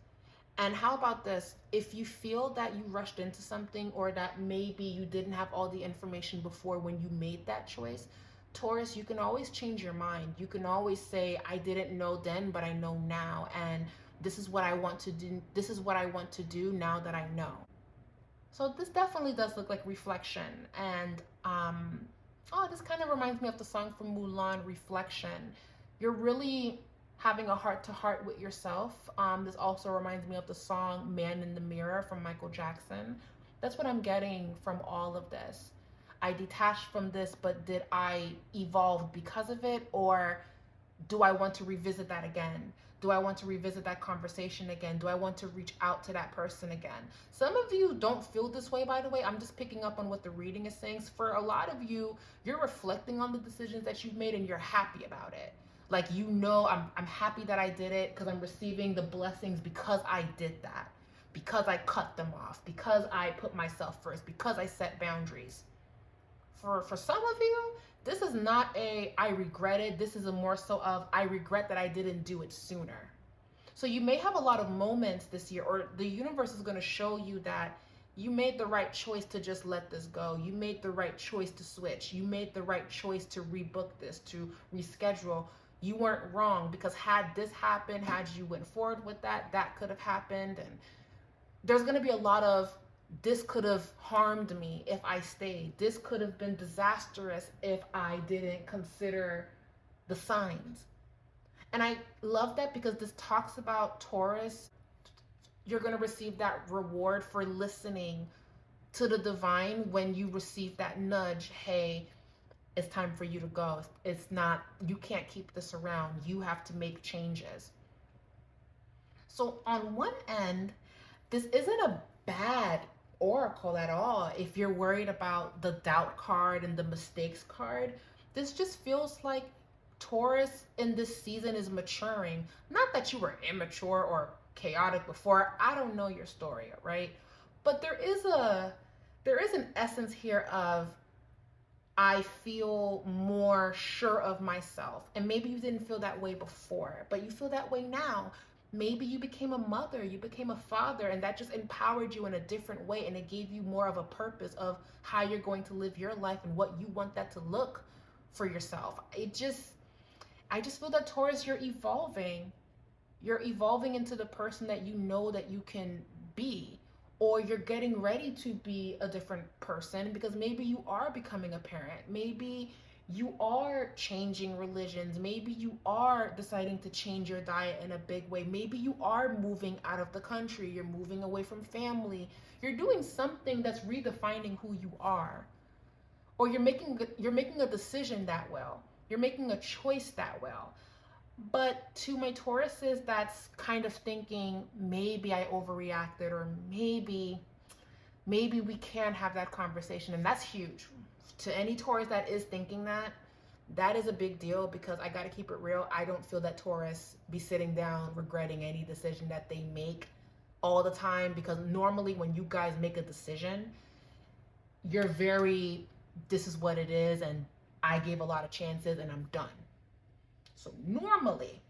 And how about this? If you feel that you rushed into something, or that maybe you didn't have all the information before when you made that choice, Taurus, you can always change your mind. You can always say, I didn't know then, but I know now. And this is what I want to do. This is what I want to do now that I know. So this definitely does look like reflection. And oh, this kind of reminds me of the song from Mulan, Reflection. You're really having a heart to heart with yourself. This also reminds me of the song Man in the Mirror from Michael Jackson. That's what I'm getting from all of this. I detached from this, but did I evolve because of it? Or do I want to revisit that again? Do I want to revisit that conversation again? Do I want to reach out to that person again? Some of you don't feel this way, by the way. I'm just picking up on what the reading is saying. For a lot of you, you're reflecting on the decisions that you've made and you're happy about it. Like, you know, I'm happy that I did it because I'm receiving the blessings because I did that, because I cut them off, because I put myself first, because I set boundaries. For some of you, this is not a I regret it. This is a more so of I regret that I didn't do it sooner. So you may have a lot of moments this year, or the universe is going to show you that you made the right choice to just let this go. You made the right choice to switch. You made the right choice to rebook this, to reschedule. You weren't wrong, because had this happened, had you went forward with that, that could have happened. And there's going to be a lot of, this could have harmed me if I stayed. This could have been disastrous if I didn't consider the signs. And I love that, because this talks about Taurus. You're going to receive that reward for listening to the divine when you receive that nudge. Hey, it's time for you to go. It's not, you can't keep this around. You have to make changes. So on one end, this isn't a bad oracle at all. If you're worried about the doubt card and the mistakes card, this just feels like Taurus in this season is maturing. Not that you were immature or chaotic before. I don't know your story, right? But there is an essence here of, I feel more sure of myself. And maybe you didn't feel that way before, but you feel that way now. Maybe you became a mother, you became a father, and that just empowered you in a different way, and it gave you more of a purpose of how you're going to live your life and what you want that to look for yourself. I just feel that, Taurus, you're evolving. You're evolving into the person that you know that you can be, or you're getting ready to be a different person, because maybe you are becoming a parent. Maybe you are changing religions. Maybe you are deciding to change your diet in a big way. Maybe you are moving out of the country. You're moving away from family. You're doing something that's redefining who you are. Or you're making a decision that well. You're making a choice that well. But to my Tauruses, that's kind of thinking, maybe I overreacted, or maybe we can have that conversation. And that's huge. To any Taurus that is thinking that, that is a big deal, because I got to keep it real. I don't feel that Taurus be sitting down regretting any decision that they make all the time, because normally when you guys make a decision, you're very, this is what it is, and I gave a lot of chances and I'm done. So normally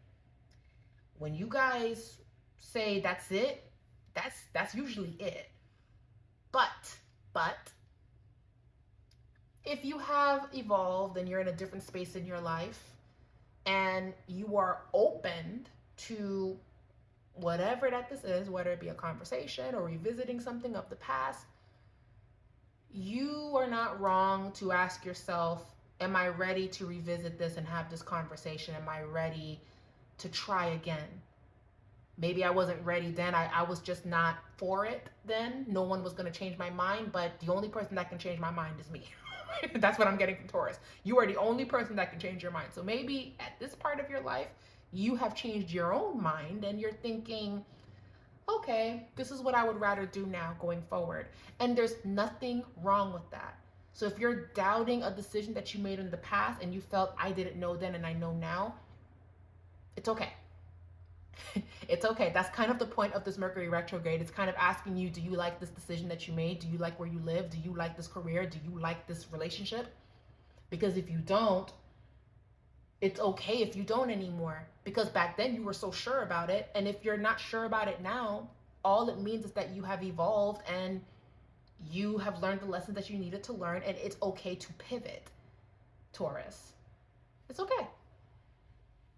when you guys say that's it, that's usually it. But if you have evolved and you're in a different space in your life, and you are open to whatever that this is, whether it be a conversation or revisiting something of the past, you are not wrong to ask yourself, am I ready to revisit this and have this conversation? Am I ready to try again? Maybe I wasn't ready then. I was just not for it then. No one was going to change my mind, but the only person that can change my mind is me. That's what I'm getting from Taurus. You are the only person that can change your mind. So maybe at this part of your life, you have changed your own mind and you're thinking, okay, this is what I would rather do now going forward. And there's nothing wrong with that. So if you're doubting a decision that you made in the past and you felt I didn't know then and I know now, it's okay. It's okay. That's kind of the point of this Mercury retrograde. It's kind of asking you, do you like this decision that you made? Do you like where you live? Do you like this career? Do you like this relationship? Because if you don't, it's okay if you don't anymore. Because back then you were so sure about it. And if you're not sure about it now, all it means is that you have evolved and you have learned the lessons that you needed to learn. And it's okay to pivot, Taurus. It's okay.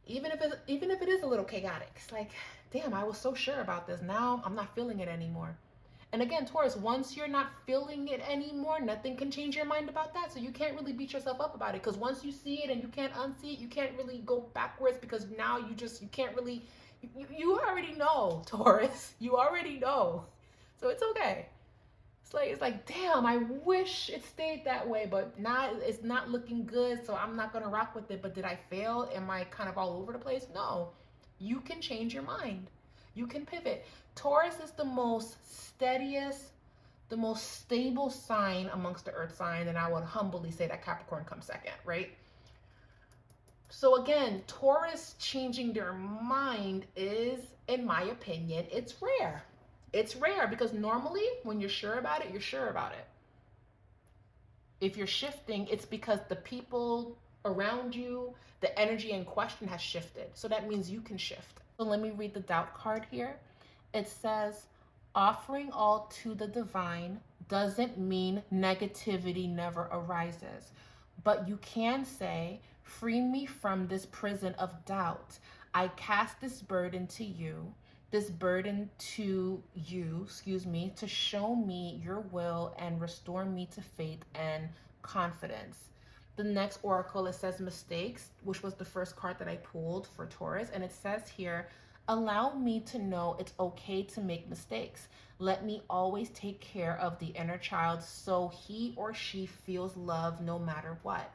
Even if it is a little chaotic. It's like, damn, I was so sure about this. Now I'm not feeling it anymore. And again, Taurus, once you're not feeling it anymore, nothing can change your mind about that. So you can't really beat yourself up about it. Because once you see it and you can't unsee it, you can't really go backwards because now you can't really, you already know, Taurus. You already know. So it's okay. It's like, damn, I wish it stayed that way, but now it's not looking good, so I'm not going to rock with it. But did I fail? Am I kind of all over the place? No. You can change your mind. You can pivot. Taurus is the most steadiest, the most stable sign amongst the earth signs, and I would humbly say that Capricorn comes second, right? So again, Taurus changing their mind is, in my opinion, it's rare. It's rare because normally when you're sure about it, you're sure about it. If you're shifting, it's because the people around you, the energy in question has shifted. So that means you can shift. So let me read the doubt card here. It says, offering all to the divine doesn't mean negativity never arises. But you can say, free me from this prison of doubt. I cast this burden to you. To show me your will and restore me to faith and confidence. The next oracle, it says mistakes, which was the first card that I pulled for Taurus. And it says here, allow me to know it's okay to make mistakes. Let me always take care of the inner child so he or she feels love no matter what.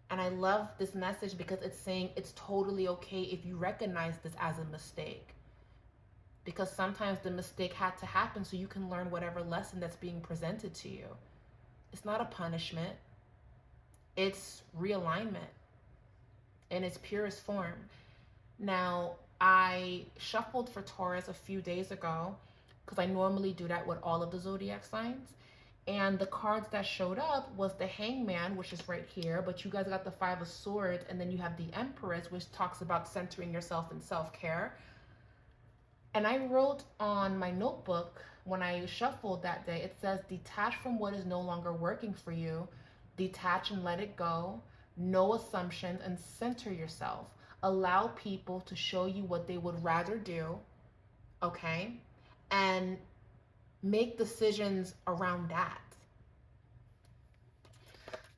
And I love this message because it's saying it's totally okay if you recognize this as a mistake. Because sometimes the mistake had to happen so you can learn whatever lesson that's being presented to you. It's not a punishment. It's realignment in its purest form. Now, I shuffled for Taurus a few days ago because I normally do that with all of the zodiac signs. And the cards that showed up was the Hangman, which is right here, but you guys got the Five of Swords, and then you have the Empress, which talks about centering yourself and self-care. And I wrote on my notebook when I shuffled that day, it says, detach from what is no longer working for you. Detach and let it go. No assumptions and center yourself. Allow people to show you what they would rather do, okay? And make decisions around that.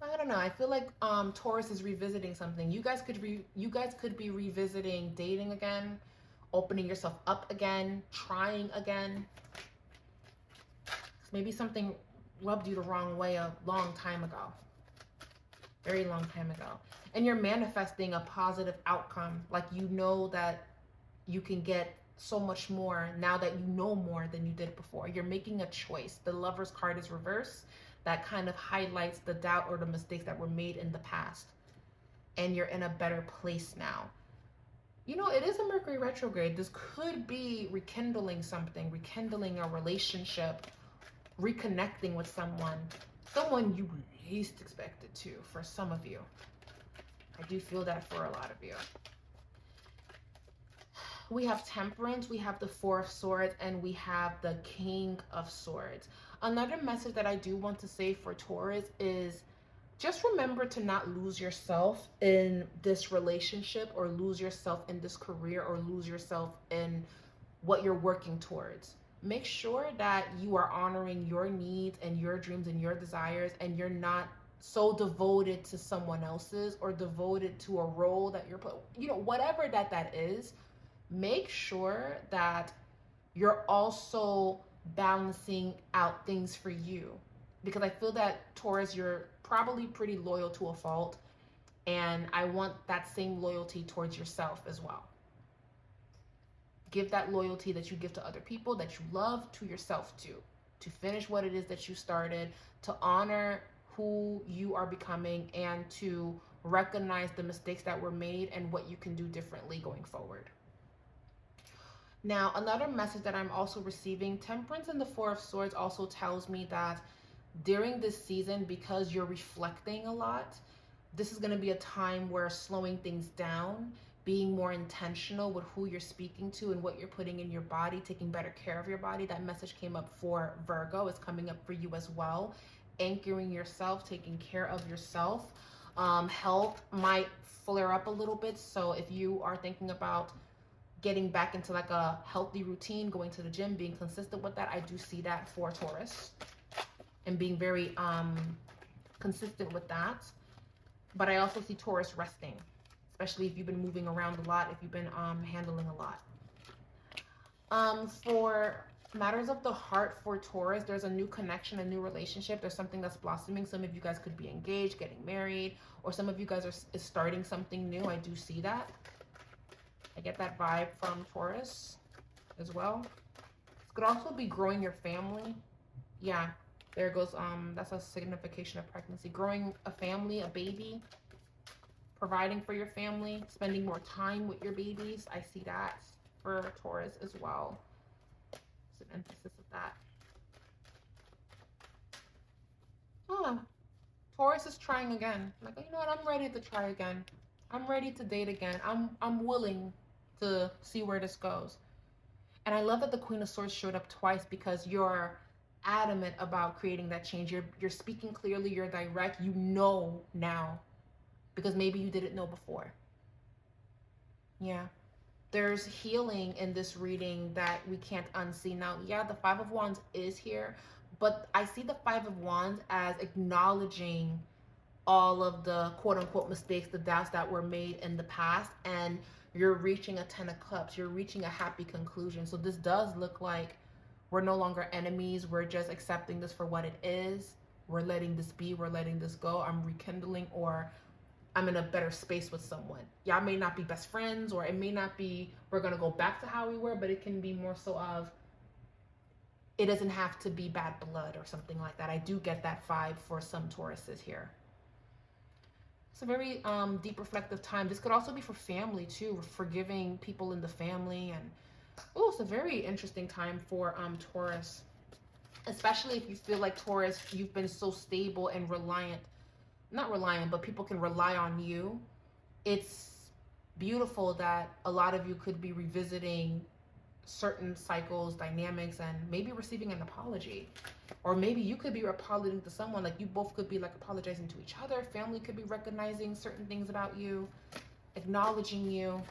I don't know. I feel like Taurus is revisiting something. You guys could be revisiting dating again, opening yourself up again, trying again. Maybe something rubbed you the wrong way a long time ago. Very long time ago. And you're manifesting a positive outcome. Like you know that you can get so much more now that you know more than you did before. You're making a choice. The Lover's card is reversed. That kind of highlights the doubt or the mistakes that were made in the past. And you're in a better place now. You know, it is a Mercury retrograde. This could be rekindling something, rekindling a relationship, reconnecting with someone you least expected to, for some of you. I do feel that for a lot of you. We have Temperance, we have the Four of Swords, and we have the King of Swords. Another message that I do want to say for Taurus is just remember to not lose yourself in this relationship, or lose yourself in this career, or lose yourself in what you're working towards. Make sure that you are honoring your needs and your dreams and your desires, and you're not so devoted to someone else's, or devoted to a role that you're whatever that is. Make sure that you're also balancing out things for you, because I feel that Taurus, you're probably pretty loyal to a fault, and I want that same loyalty towards yourself as well. Give that loyalty that you give to other people, that you love, to yourself too, to finish what it is that you started, to honor who you are becoming, and to recognize the mistakes that were made and what you can do differently going forward. Now, another message that I'm also receiving, Temperance and the Four of Swords also tells me that during this season, because you're reflecting a lot, this is going to be a time where slowing things down, being more intentional with who you're speaking to and what you're putting in your body, taking better care of your body. That message came up for Virgo. It's coming up for you as well. Anchoring yourself, taking care of yourself. Health might flare up a little bit. So if you are thinking about getting back into like a healthy routine, going to the gym, being consistent with that, I do see that for Taurus, and being very consistent with that. But I also see Taurus resting, especially if you've been moving around a lot, if you've been handling a lot. For matters of the heart for Taurus, there's a new connection, a new relationship. There's something that's blossoming. Some of you guys could be engaged, getting married, or some of you guys are starting something new. I do see that. I get that vibe from Taurus as well. This could also be growing your family. Yeah, there goes, that's a signification of pregnancy. Growing a family, a baby, providing for your family, spending more time with your babies. I see that for Taurus as well. It's an emphasis of that. Oh, Taurus is trying again. Like, you know what? I'm ready to try again. I'm ready to date again. I'm willing to see where this goes. And I love that the Queen of Swords showed up twice, because you're adamant about creating that change. You're speaking clearly, you're direct, you know now, because maybe you didn't know before. Yeah. There's healing in this reading that we can't unsee. Now, yeah, the Five of Wands is here, but I see the Five of Wands as acknowledging all of the quote unquote mistakes, the doubts that were made in the past, and you're reaching a 10 of Cups. You're reaching a happy conclusion. So this does look like we're no longer enemies. We're just accepting this for what it is. We're letting this be. We're letting this go. I'm rekindling, or I'm in a better space with someone. Y'all may not be best friends, or it may not be we're going to go back to how we were, but it can be more so of it doesn't have to be bad blood or something like that. I do get that vibe for some Tauruses here. It's a very deep reflective time. This could also be for family too, forgiving people in the family. And oh, it's a very interesting time for Taurus, especially if you feel like Taurus, you've been so stable and reliant, not reliant, but people can rely on you. It's beautiful that a lot of you could be revisiting certain cycles, dynamics, and maybe receiving an apology. Or maybe you could be apologizing to someone, like you both could be like apologizing to each other. Family could be recognizing certain things about you, acknowledging you,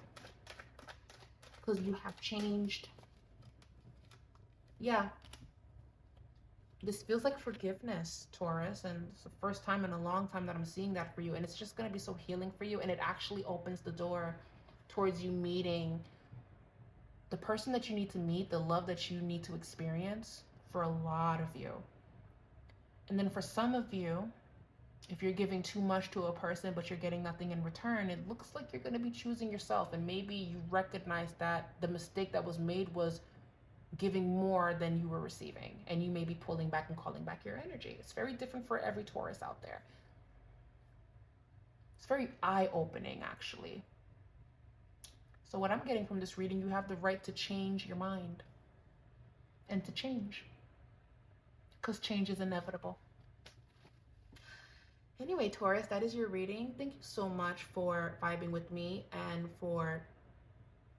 because you have changed. Yeah. This feels like forgiveness, Taurus, and it's the first time in a long time that I'm seeing that for you, and it's just going to be so healing for you, and it actually opens the door towards you meeting the person that you need to meet, the love that you need to experience for a lot of you. And then for some of you, if you're giving too much to a person but you're getting nothing in return, it looks like you're going to be choosing yourself, and maybe you recognize that the mistake that was made was giving more than you were receiving, and you may be pulling back and calling back your energy. It's very different for every Taurus out there. It's very eye-opening, actually. So what I'm getting from this reading, you have the right to change your mind and to change, because change is inevitable. Anyway, Taurus, that is your reading. Thank you so much for vibing with me and for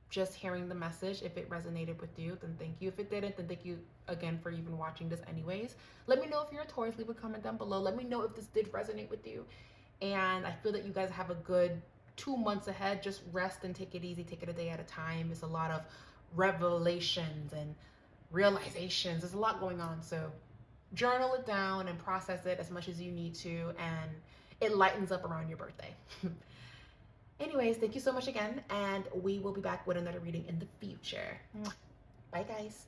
just hearing the message. If it resonated with you, then thank you. If it didn't, then thank you again for even watching this anyways. Let me know if you're a Taurus. Leave a comment down below. Let me know if this did resonate with you. And I feel that you guys have a good 2 months ahead. Just rest and take it easy. Take it a day at a time. It's a lot of revelations and realizations. There's a lot going on. So journal it down and process it as much as you need to. And it lightens up around your birthday. Anyways, thank you so much again. And we will be back with another reading in the future. Bye, guys.